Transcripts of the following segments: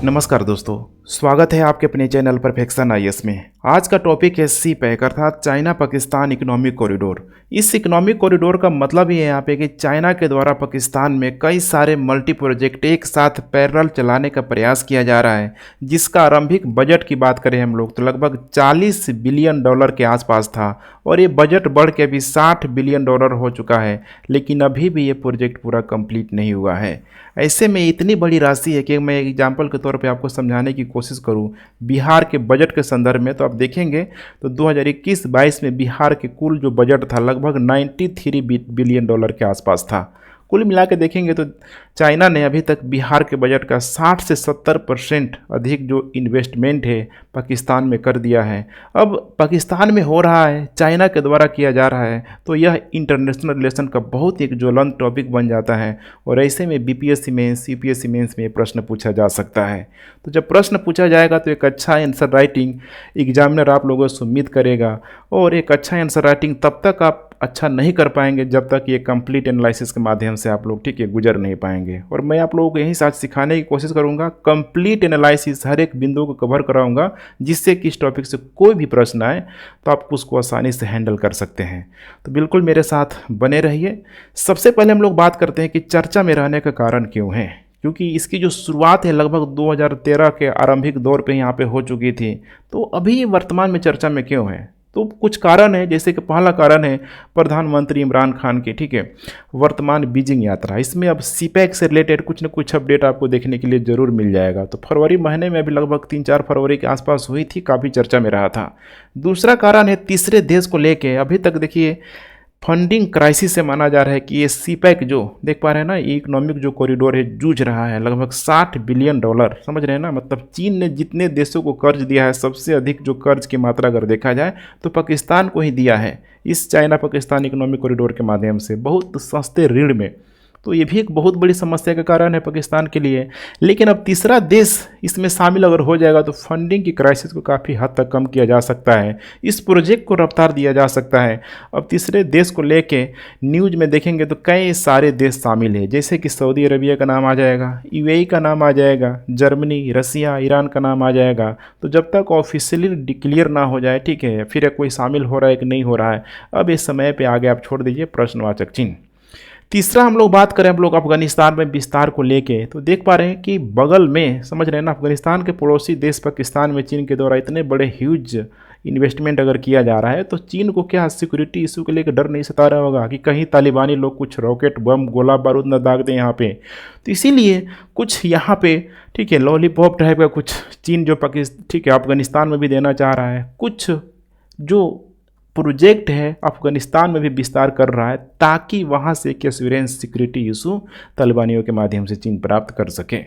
नमस्कार दोस्तों, स्वागत है आपके अपने चैनल परफेक्शन आईएएस में। आज का टॉपिक है सी पैक अर्थात चाइना पाकिस्तान इकोनॉमिक कॉरिडोर। इस इकोनॉमिक कॉरिडोर का मतलब ही है यहाँ पे कि चाइना के द्वारा पाकिस्तान में कई सारे मल्टी प्रोजेक्ट एक साथ पैरेलल चलाने का प्रयास किया जा रहा है, जिसका आरंभिक बजट की बात करें हम लोग तो लगभग $40 बिलियन के आसपास था और ये बजट बढ़ के अभी $60 बिलियन हो चुका है, लेकिन अभी भी ये प्रोजेक्ट पूरा कंप्लीट नहीं हुआ है। ऐसे में इतनी बड़ी राशि है कि मैं एग्जाम्पल के तौर पे आपको समझाने की कोशिश करूं बिहार के बजट के संदर्भ में, तो आप देखेंगे तो 2021-22 में बिहार के कुल जो बजट था लगभग $93 बिलियन के आसपास था। कुल मिला के देखेंगे तो चाइना ने अभी तक बिहार के बजट का 60 से 70% अधिक जो इन्वेस्टमेंट है पाकिस्तान में कर दिया है। अब पाकिस्तान में हो रहा है, चाइना के द्वारा किया जा रहा है, तो यह इंटरनेशनल रिलेशन का बहुत एक ज्वलंत टॉपिक बन जाता है और ऐसे में बीपीएससी मेंस यूपीएससी मेंस में प्रश्न पूछा जा सकता है। तो जब प्रश्न पूछा जाएगा तो एक अच्छा आंसर राइटिंग एग्जामिनर आप लोगों से उम्मीद करेगा, और एक अच्छा आंसर राइटिंग तब तक आप अच्छा नहीं कर पाएंगे जब तक ये कंप्लीट एनालिसिस के माध्यम से आप लोग ठीक है गुजर नहीं पाएंगे। और मैं आप लोगों को यही साथ सिखाने की कोशिश करूंगा, कंप्लीट एनालिसिस हर एक बिंदु को कवर कराऊंगा, जिससे कि इस टॉपिक से कोई भी प्रश्न आए तो आप उसको आसानी से हैंडल कर सकते हैं। तो बिल्कुल मेरे साथ बने रहिए। सबसे पहले हम लोग बात करते हैं कि चर्चा में रहने का कारण क्यों है, क्योंकि इसकी जो शुरुआत है लगभग 2013 के आरंभिक दौर पे यहाँ पे हो चुकी थी, तो अभी वर्तमान में चर्चा में क्यों है। तो कुछ कारण है, जैसे कि पहला कारण है प्रधानमंत्री इमरान खान की ठीक है वर्तमान बीजिंग यात्रा। इसमें अब सीपैक से रिलेटेड कुछ न कुछ अपडेट आपको देखने के लिए ज़रूर मिल जाएगा। तो फरवरी महीने में अभी लगभग 3-4 फरवरी के आसपास हुई थी, काफ़ी चर्चा में रहा था। दूसरा कारण है तीसरे देश को लेके अभी तक देखिए फंडिंग क्राइसिस से माना जा रहा है कि ये सीपैक जो देख पा रहे हैं ना, ये इकोनॉमिक जो कॉरिडोर है जूझ रहा है लगभग $60 बिलियन, समझ रहे हैं ना। मतलब चीन ने जितने देशों को कर्ज दिया है, सबसे अधिक जो कर्ज की मात्रा अगर देखा जाए तो पाकिस्तान को ही दिया है इस चाइना पाकिस्तान इकोनॉमिक कॉरिडोर के माध्यम से बहुत सस्ते ऋण में। तो ये भी एक बहुत बड़ी समस्या का कारण है पाकिस्तान के लिए। लेकिन अब तीसरा देश इसमें शामिल अगर हो जाएगा तो फंडिंग की क्राइसिस को काफ़ी हद तक कम किया जा सकता है, इस प्रोजेक्ट को रफ्तार दिया जा सकता है। अब तीसरे देश को लेके न्यूज में देखेंगे तो कई सारे देश शामिल हैं, जैसे कि सऊदी अरबिया का नाम आ जाएगा, यूएई का नाम आ जाएगा, जर्मनी, रसिया, ईरान का नाम आ जाएगा। तो जब तक ऑफिशियली डिक्लेयर ना हो जाए ठीक है फिर कोई शामिल हो रहा है कि नहीं हो रहा है, अब इस समय पर आगे आप छोड़ दीजिए प्रश्नवाचक चिन्ह। तीसरा हम लोग बात करें हम लोग अफगानिस्तान में विस्तार को लेके, तो देख पा रहे हैं कि बगल में समझ रहे हैं ना अफगानिस्तान के पड़ोसी देश पाकिस्तान में चीन के द्वारा इतने बड़े ह्यूज इन्वेस्टमेंट अगर किया जा रहा है, तो चीन को क्या सिक्योरिटी इशू के लेकर डर नहीं सता रहा होगा कि कहीं तालिबानी लोग कुछ रॉकेट बम गोला बारूद न दाग दें यहाँ पे। तो इसीलिए कुछ यहाँ पे ठीक है लॉलीपॉप टाइप का कुछ चीन जो पाकिस्तान ठीक है अफगानिस्तान में भी देना चाह रहा है, कुछ जो प्रोजेक्ट है अफगानिस्तान में भी विस्तार कर रहा है, ताकि वहाँ से एक एश्योरेंस सिक्योरिटी इशू तालिबानियों के माध्यम से चीन प्राप्त कर सके।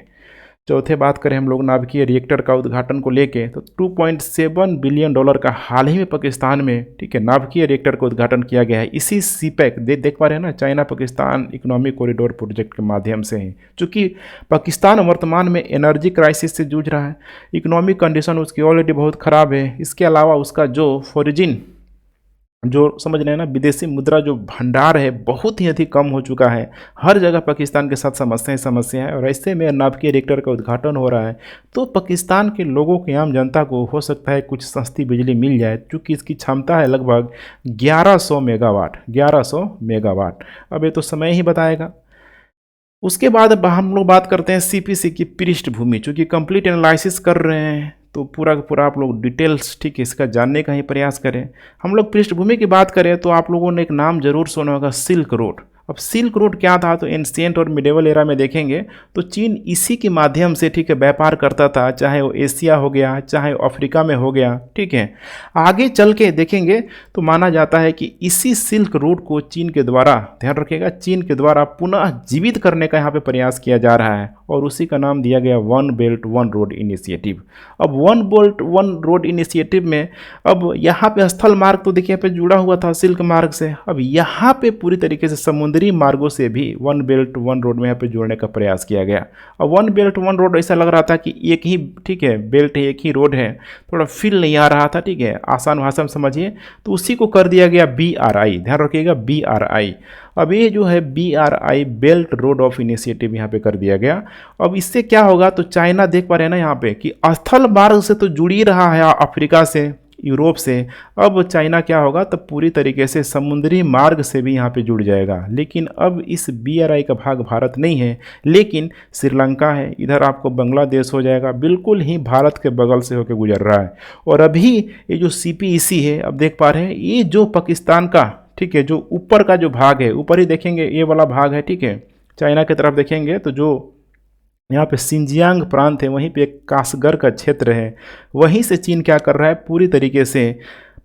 चौथे बात करें हम लोग नाभिकीय रिएक्टर का उद्घाटन को लेके, तो $2.7 बिलियन का हाल ही में पाकिस्तान में ठीक है नाभिकीय रिएक्टर का उद्घाटन किया गया है इसी सीपैक देख पा रहे हैं ना China Pakistan economic corridor project के माध्यम से है। चूँकि पाकिस्तान वर्तमान में एनर्जी क्राइसिस से जूझ रहा है, इकोनॉमिक कंडीशन उसकी ऑलरेडी बहुत ख़राब है। इसके अलावा उसका जो फॉरिजिन जो समझ रहे हैं ना विदेशी मुद्रा जो भंडार है बहुत ही अधिक कम हो चुका है। हर जगह पाकिस्तान के साथ समस्या है और ऐसे में नाभिकीय रिएक्टर का उद्घाटन हो रहा है, तो पाकिस्तान के लोगों की आम जनता को हो सकता है कुछ सस्ती बिजली मिल जाए, क्योंकि इसकी क्षमता है लगभग 1100 मेगावाट। अब ये तो समय ही बताएगा। उसके बाद अब हम लोग बात करते हैं सीपीसी की पृष्ठभूमि। चूँकि कंप्लीट एनालिसिस कर रहे हैं तो पूरा का पूरा आप लोग डिटेल्स ठीक है इसका जानने का ही प्रयास करें। हम लोग पृष्ठभूमि की बात करें तो आप लोगों ने एक नाम जरूर सुना होगा, सिल्क रोड। अब सिल्क रोड क्या था, तो एंशिएंट और मिडेवल एरा में देखेंगे तो चीन इसी के माध्यम से ठीक है व्यापार करता था, चाहे वो एशिया हो गया चाहे अफ्रीका में हो गया ठीक है। आगे चल के देखेंगे तो माना जाता है कि इसी सिल्क रोड को चीन के द्वारा, ध्यान रखिएगा, चीन के द्वारा पुनः जीवित करने का यहाँ पे प्रयास किया जा रहा है और उसी का नाम दिया गया one belt one road initiative. अब one belt one road initiative में अब यहाँ पे स्थल मार्ग तो देखिए यहाँ पे जुड़ा हुआ था सिल्क मार्ग से, अब यहाँ पे पूरी तरीके से समुद्र समुद्री मार्गों से भी वन बेल्ट वन रोड में यहाँ पे जोड़ने का प्रयास किया गया। और वन बेल्ट वन रोड ऐसा लग रहा था कि एक ही, ठीक है, बेल्ट है, एक ही रोड है, थोड़ा फील नहीं आ रहा था, ठीक है, आसान भाषा में समझिए, तो उसी को कर दिया गया BRI, ध्यान रखिएगा BRI। अब ये जो है BRI belt road of initiative यहाँ पे कर दिया गया। अब इससे क्या होगा, तो चाइना देख पा रहे हैं ना यहाँ पे कि स्थल मार्ग से तो जुड़ ही रहा है अफ्रीका से, यूरोप से, अब चाइना क्या होगा, तो पूरी तरीके से समुद्री मार्ग से भी यहाँ पे जुड़ जाएगा। लेकिन अब इस BRI का भाग भारत नहीं है, लेकिन श्रीलंका है, इधर आपको बांग्लादेश हो जाएगा, बिल्कुल ही भारत के बगल से होकर गुजर रहा है। और अभी ये जो CPEC है, अब देख पा रहे हैं, ये जो पाकिस्तान का, ठीक है, जो ऊपर का जो भाग है, ऊपर ही देखेंगे ये वाला भाग है, ठीक है, चाइना की तरफ देखेंगे तो जो यहाँ पे सिंजियांग प्रांत है, वहीं पे एक कासगर का क्षेत्र है, वहीं से चीन क्या कर रहा है, पूरी तरीके से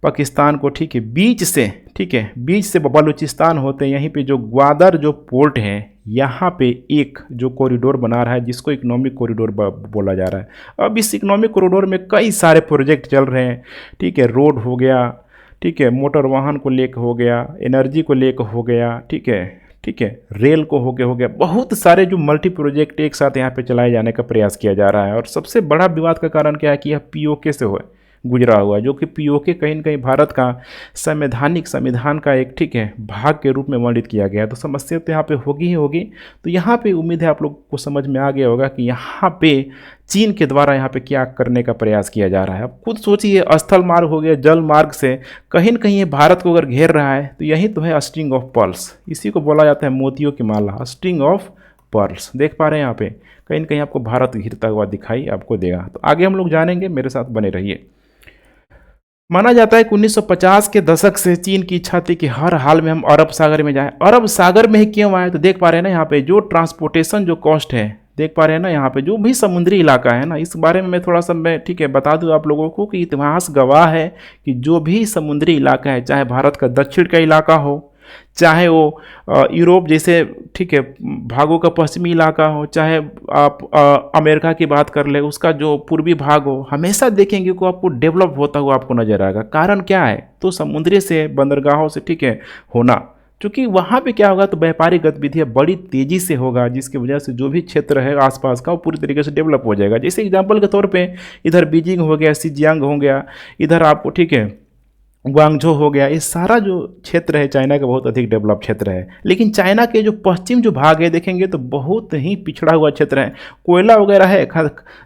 पाकिस्तान को, ठीक है, बीच से, ठीक है, बीच से बलूचिस्तान होते हैं, यहीं पे जो ग्वादर जो पोर्ट है, यहाँ पे एक जो कॉरिडोर बना रहा है, जिसको इकोनॉमिक कॉरिडोर बोला जा रहा है। अब इस इकोनॉमिक कॉरिडोर में कई सारे प्रोजेक्ट चल रहे हैं, ठीक है, रोड हो गया, ठीक है, मोटर वाहन को लेकर हो गया, एनर्जी को लेकर हो गया, ठीक है, रेल को हो गया, बहुत सारे जो मल्टी प्रोजेक्ट एक साथ यहाँ पे चलाए जाने का प्रयास किया जा रहा है। और सबसे बड़ा विवाद का कारण क्या है कि यह POK से गुजरा हुआ है, जो कि POK कहीं न कहीं भारत का संविधान का एक, ठीक है, भाग के रूप में वर्णित किया गया है। तो समस्या तो यहाँ पे होगी ही होगी। तो यहाँ पे उम्मीद है आप लोग को समझ में आ गया होगा कि यहाँ पे चीन के द्वारा यहाँ पे क्या करने का प्रयास किया जा रहा है। अब खुद सोचिए, स्थल मार्ग हो गया, जल मार्ग से कहीं न कहीं ये भारत को अगर घेर रहा है, तो यही तो है स्ट्रिंग ऑफ पर्ल्स, इसी को बोला जाता है मोतियों की माला, स्ट्रिंग ऑफ पर्ल्स। देख पा रहे हैं यहाँ पे कहीं न कहीं आपको भारत घिरता हुआ दिखाई आपको देगा। तो आगे हम लोग जानेंगे, मेरे साथ बने रहिए। माना जाता है कि 1950 के दशक से चीन की इच्छा थी कि हर हाल में हम अरब सागर में जाएं। अरब सागर में ही क्यों आए, तो देख पा रहे हैं ना यहाँ पे जो ट्रांसपोर्टेशन जो कॉस्ट है, देख पा रहे हैं ना यहाँ पे जो भी समुद्री इलाका है ना, इस बारे में मैं थोड़ा सा मैं, ठीक है, बता दूं आप लोगों को कि इतिहास गवाह है कि जो भी समुद्री इलाका है, चाहे भारत का दक्षिण का इलाका हो, चाहे वो यूरोप जैसे, ठीक है, भागों का पश्चिमी इलाका हो, चाहे आप अमेरिका की बात कर ले, उसका जो पूर्वी भाग हो, हमेशा देखेंगे को आपको डेवलप होता हुआ आपको नजर आएगा। कारण क्या है, तो समुद्री से, बंदरगाहों से, ठीक है, होना, क्योंकि वहाँ पे क्या होगा, तो व्यापारिक गतिविधियाँ बड़ी तेज़ी से होगा, जिसकी वजह से जो भी क्षेत्र है आसपास का वो पूरी तरीके से डेवलप हो जाएगा। जैसे एग्जांपल के तौर पे इधर बीजिंग हो गया, सिजियांग हो गया, इधर आपको, ठीक है, ग्वांगझो हो गया, ये सारा जो क्षेत्र है चाइना का बहुत अधिक डेवलप क्षेत्र है। लेकिन चाइना के जो पश्चिम जो भाग है देखेंगे तो बहुत ही पिछड़ा हुआ क्षेत्र है, कोयला वगैरह है,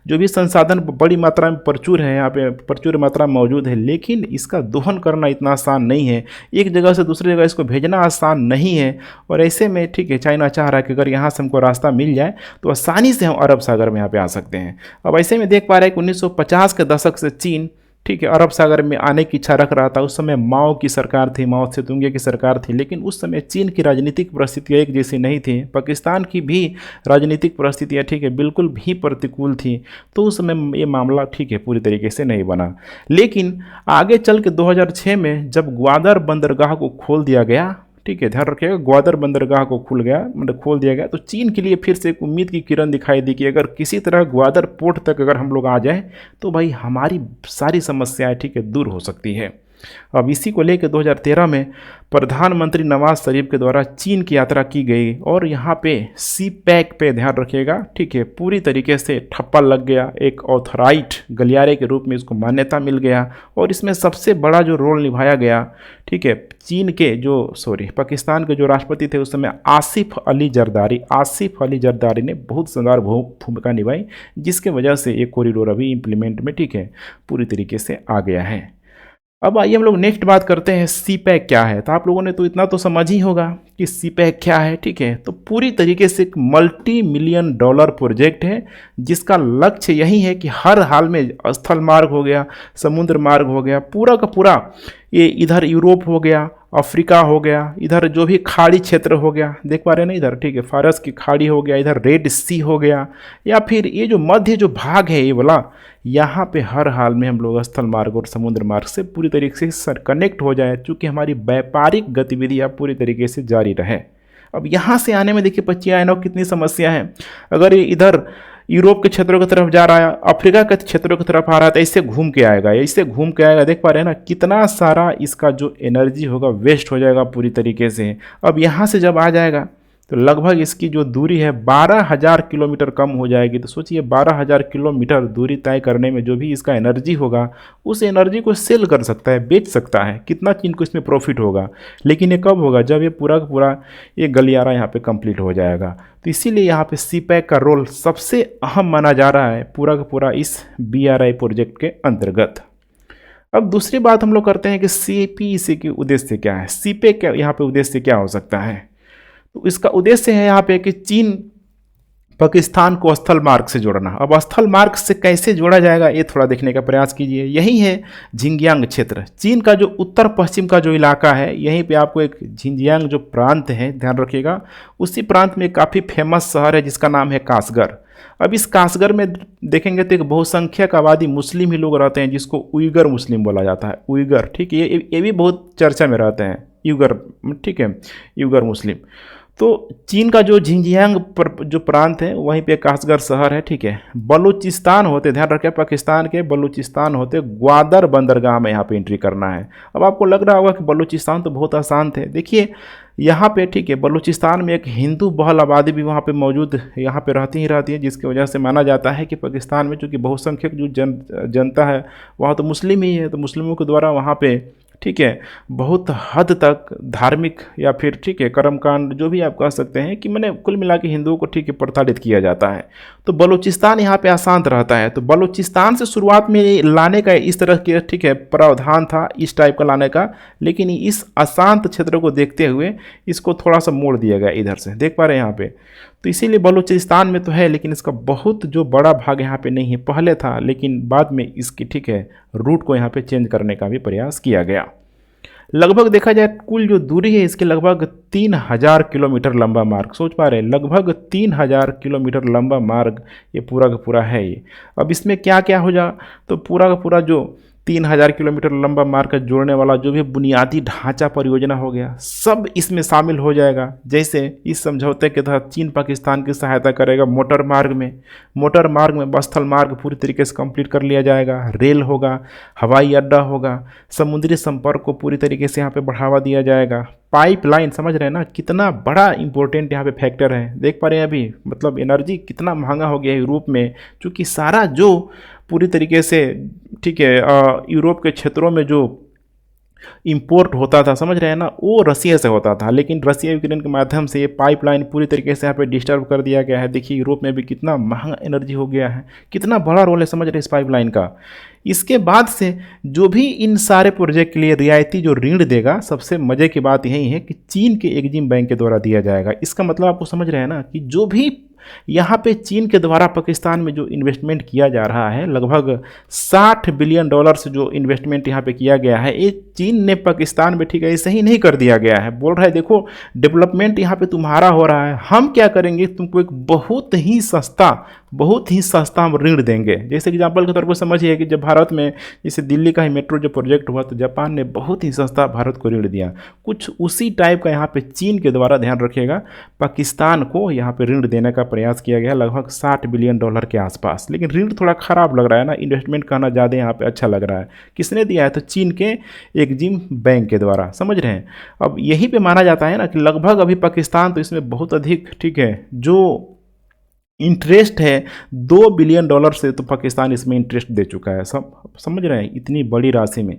जो भी संसाधन बड़ी मात्रा में प्रचुर है, यहाँ पे प्रचुर मात्रा में मौजूद है, लेकिन इसका दोहन करना इतना आसान नहीं है, एक जगह से दूसरी जगह इसको भेजना आसान नहीं है। और ऐसे में, ठीक है, चाइना चाह रहा है कि अगर यहाँ से हमको रास्ता मिल जाए तो आसानी से हम अरब सागर में यहाँ पे आ सकते हैं। अब ऐसे में देख पा रहे हैं कि 1950 के दशक से चीन, ठीक है, अरब सागर में आने की इच्छा रख रहा था। उस समय माओ की सरकार थी, माओ त्से की सरकार थी, लेकिन उस समय चीन की राजनीतिक परिस्थितियाँ एक जैसी नहीं थी, पाकिस्तान की भी राजनीतिक परिस्थितियाँ, ठीक है, बिल्कुल भी प्रतिकूल थी। तो उस समय ये मामला, ठीक है, पूरी तरीके से नहीं बना। लेकिन आगे चल के 2006 में जब ग्वादर बंदरगाह को खोल दिया गया, ठीक है, ध्यान रखिएगा, ग्वादर बंदरगाह को खोल दिया गया, तो चीन के लिए फिर से एक उम्मीद की किरण दिखाई दी कि अगर किसी तरह ग्वादर पोर्ट तक अगर हम लोग आ जाएं तो भाई हमारी सारी समस्याएं, ठीक है, दूर हो सकती है। अब इसी को लेकर 2013 में प्रधानमंत्री नवाज शरीफ के द्वारा चीन की यात्रा की गई और यहाँ पे CPEC पे, ध्यान रखिएगा, ठीक है, पूरी तरीके से ठप्पा लग गया, एक ऑथराइट गलियारे के रूप में इसको मान्यता मिल गया। और इसमें सबसे बड़ा जो रोल निभाया गया, ठीक है, पाकिस्तान के जो राष्ट्रपति थे उस समय आसिफ अली जरदारी ने बहुत शानदार भूमिका निभाई, जिसके वजह से ये कॉरिडोर अभी इम्प्लीमेंट में, ठीक है, पूरी तरीके से आ गया है। अब आइए हम लोग नेक्स्ट बात करते हैं CPEC क्या है। तो आप लोगों ने तो इतना तो समझ ही होगा कि CPEC क्या है, ठीक है। तो पूरी तरीके से एक $multi-million प्रोजेक्ट है, जिसका लक्ष्य यही है कि हर हाल में स्थल मार्ग हो गया, समुद्र मार्ग हो गया, पूरा का पूरा ये इधर यूरोप हो गया, अफ्रीका हो गया, इधर जो भी खाड़ी क्षेत्र हो गया, देख पा रहे हैं ना इधर, ठीक है, फारस की खाड़ी हो गया, इधर रेड सी हो गया, या फिर ये जो मध्य जो भाग है ये वाला, यहाँ पे हर हाल में हम लोग स्थल मार्ग और समुद्र मार्ग से पूरी तरीके से कनेक्ट हो जाए, चूँकि हमारी व्यापारिक गतिविधियाँ पूरी तरीके से जारी रहे। अब यहाँ से आने में देखिए 25 कितनी समस्या है। अगर ये इधर यूरोप के क्षेत्रों की तरफ जा रहा है, अफ्रीका के क्षेत्रों की तरफ आ रहा है, तो ऐसे घूम के आएगा, ऐसे घूम के आएगा। देख पा रहे हैं ना कितना सारा इसका जो एनर्जी होगा वेस्ट हो जाएगा पूरी तरीके से। अब यहाँ से जब आ जाएगा तो लगभग इसकी जो दूरी है 12,000 किलोमीटर कम हो जाएगी। तो सोचिए 12,000 किलोमीटर दूरी तय करने में जो भी इसका एनर्जी होगा, उस एनर्जी को सेल कर सकता है, बेच सकता है, कितना चीन को इसमें प्रॉफिट होगा। लेकिन ये कब होगा? जब ये पूरा का पूरा ये गलियारा यहाँ पे कंप्लीट हो जाएगा। तो इसीलिए यहाँ पे सीपैक का रोल सबसे अहम माना जा रहा है पूरा का पूरा इस BRI प्रोजेक्ट के अंतर्गत। अब दूसरी बात हम लोग करते हैं कि CPEC के उद्देश्य क्या है, सीपैक यहाँ पे उद्देश्य क्या हो सकता है। तो इसका उद्देश्य है यहाँ पे कि चीन पाकिस्तान को स्थल मार्ग से जोड़ना। अब स्थल मार्ग से कैसे जोड़ा जाएगा ये थोड़ा देखने का प्रयास कीजिए। यही है झिंजियांग क्षेत्र, चीन का जो उत्तर पश्चिम का जो इलाका है, यहीं पे आपको एक झिंजियांग जो प्रांत है, ध्यान रखिएगा, उसी प्रांत में काफ़ी फेमस शहर है जिसका नाम है कासगढ़। अब इस कासगढ़ में देखेंगे तो एक बहुसंख्यक आबादी मुस्लिम ही लोग रहते हैं, जिसको उइगर मुस्लिम बोला जाता है। उइगर, ठीक है, ये भी बहुत चर्चा में रहते हैं, उइगर, ठीक है, उइगर मुस्लिम। तो चीन का जो झिंजियांग जो प्रांत है वहीं पे कासगढ़ शहर है, ठीक है। बलूचिस्तान होते, ध्यान रखें, पाकिस्तान के बलूचिस्तान होते ग्वादर बंदरगाह में यहाँ पे एंट्री करना है। अब आपको लग रहा होगा कि बलूचिस्तान तो बहुत आसान थे। देखिए यहाँ पे, ठीक है, बलूचिस्तान में एक हिंदू बहुल आबादी भी वहाँ पे मौजूद यहाँ पे रहती है, जिसकी वजह से माना जाता है कि पाकिस्तान में चूँकि बहुसंख्यक जो जनता है वहाँ तो मुस्लिम ही है, तो मुस्लिमों के द्वारा वहाँ पे, ठीक है, बहुत हद तक धार्मिक या फिर, ठीक है, कर्मकांड जो भी आप कह सकते हैं कि मैंने कुल मिला के हिंदुओं को, ठीक है, प्रताड़ित किया जाता है। तो बलूचिस्तान यहाँ पे अशांत रहता है। तो बलूचिस्तान से शुरुआत में लाने का इस तरह के, ठीक है, प्रावधान था इस टाइप का लाने का, लेकिन इस अशांत क्षेत्र को देखते हुए इसको थोड़ा सा मोड़ दिया गया इधर से, देख पा रहे हैं यहाँ पे। तो इसीलिए बलूचिस्तान में तो है, लेकिन इसका बहुत जो बड़ा भाग यहाँ पे नहीं है, पहले था, लेकिन बाद में इसकी, ठीक है, रूट को यहाँ पे चेंज करने का भी प्रयास किया गया। लगभग देखा जाए कुल जो दूरी है इसके लगभग 3,000 किलोमीटर लंबा मार्ग, सोच पा रहे हैं, लगभग 3,000 किलोमीटर लंबा मार्ग ये पूरा का पूरा है ये। अब इसमें क्या क्या हो जा, तो पूरा का पूरा जो 3,000 किलोमीटर लंबा मार्ग का जोड़ने वाला जो भी बुनियादी ढांचा परियोजना हो गया, सब इसमें शामिल हो जाएगा। जैसे इस समझौते के तहत चीन पाकिस्तान की सहायता करेगा मोटर मार्ग में स्थल मार्ग पूरी तरीके से कंप्लीट कर लिया जाएगा, रेल होगा, हवाई अड्डा होगा, समुद्री संपर्क को पूरी तरीके से यहाँ पे बढ़ावा दिया जाएगा, पाइपलाइन, समझ रहे हैं ना कितना बड़ा इंपॉर्टेंट यहाँ पे फैक्टर है। देख पा रहे हैं अभी, मतलब एनर्जी कितना महंगा हो गया है यूरोप में, क्योंकि सारा जो पूरी तरीके से, ठीक है, यूरोप के क्षेत्रों में जो इंपोर्ट होता था, समझ रहे हैं ना, वो रसिया से होता था, लेकिन रसिया यूक्रेन के माध्यम से ये पाइपलाइन पूरी तरीके से यहाँ पे डिस्टर्ब कर दिया गया है। देखिए यूरोप में भी कितना महंगा एनर्जी हो गया है, कितना बड़ा रोल है, समझ रहे हैं, इस पाइपलाइन का। इसके बाद से जो भी इन सारे प्रोजेक्ट के लिए रियायती जो ऋण देगा, सबसे मजे की बात यही है कि चीन के एग्जिम बैंक के द्वारा दिया जाएगा। इसका मतलब आपको समझ रहे हैं ना कि जो भी यहाँ पे चीन के द्वारा पाकिस्तान में जो इन्वेस्टमेंट किया जा रहा है, लगभग $60 बिलियन से जो इन्वेस्टमेंट यहाँ पे किया गया है, ये चीन ने पाकिस्तान में, ठीक है, ऐसे ही नहीं कर दिया गया है। बोल रहा है देखो डेवलपमेंट यहाँ पे तुम्हारा हो रहा है, हम क्या करेंगे, तुमको एक बहुत ही सस्ता हम ऋण देंगे। जैसे एग्जाम्पल के तौर पर समझिए कि जब भारत में जैसे दिल्ली का ही मेट्रो जो प्रोजेक्ट हुआ, तो जापान ने बहुत ही सस्ता भारत को ऋण दिया। कुछ उसी टाइप का यहाँ पे चीन के द्वारा, ध्यान रखिएगा, पाकिस्तान को यहाँ पे ऋण देने का प्रयास किया गया, लगभग $60 बिलियन के आसपास। लेकिन ऋण थोड़ा खराब लग रहा है ना, इन्वेस्टमेंट कहना ज़्यादा यहाँ पे अच्छा लग रहा है। किसने दिया है? तो चीन के एग्जिम बैंक के द्वारा, समझ रहे हैं। अब यहीं पे माना जाता है ना कि लगभग अभी पाकिस्तान तो इसमें बहुत अधिक, ठीक है, जो इंटरेस्ट है $2 बिलियन से, तो पाकिस्तान इसमें इंटरेस्ट दे चुका है। सब समझ रहे हैं, इतनी बड़ी राशि में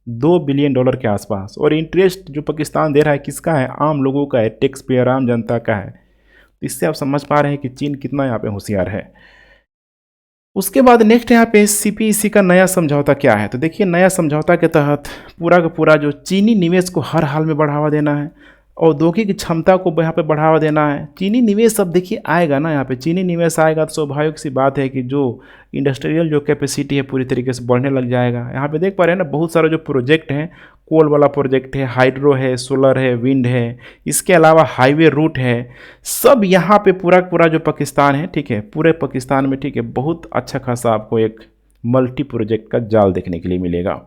$2 बिलियन के आसपास। और इंटरेस्ट जो पाकिस्तान दे रहा है किसका है? आम लोगों का है, टैक्स पेयर, आम जनता का है। इससे आप समझ पा रहे हैं कि चीन कितना यहाँ पे होशियार है। उसके बाद नेक्स्ट यहाँ पे CPEC का नया समझौता क्या है? तो देखिए नया समझौता के तहत पूरा का पूरा जो चीनी निवेश को हर हाल में बढ़ावा देना है, औद्योगिक क्षमता को यहाँ पे बढ़ावा देना है। चीनी निवेश अब देखिए आएगा ना, यहाँ पे चीनी निवेश आएगा तो स्वाभाविक सी बात है कि जो इंडस्ट्रियल जो कैपेसिटी है पूरी तरीके से बढ़ने लग जाएगा। यहाँ पे देख पा रहे हैं ना, बहुत सारे जो प्रोजेक्ट हैं, कोल वाला प्रोजेक्ट है, हाइड्रो है, सोलर है, विंड है, इसके अलावा हाईवे रूट है, सब यहाँ पे पूरा जो पाकिस्तान है, ठीक है, पूरे पाकिस्तान में, ठीक है, बहुत अच्छा खासा आपको एक मल्टी प्रोजेक्ट का जाल देखने के लिए मिलेगा।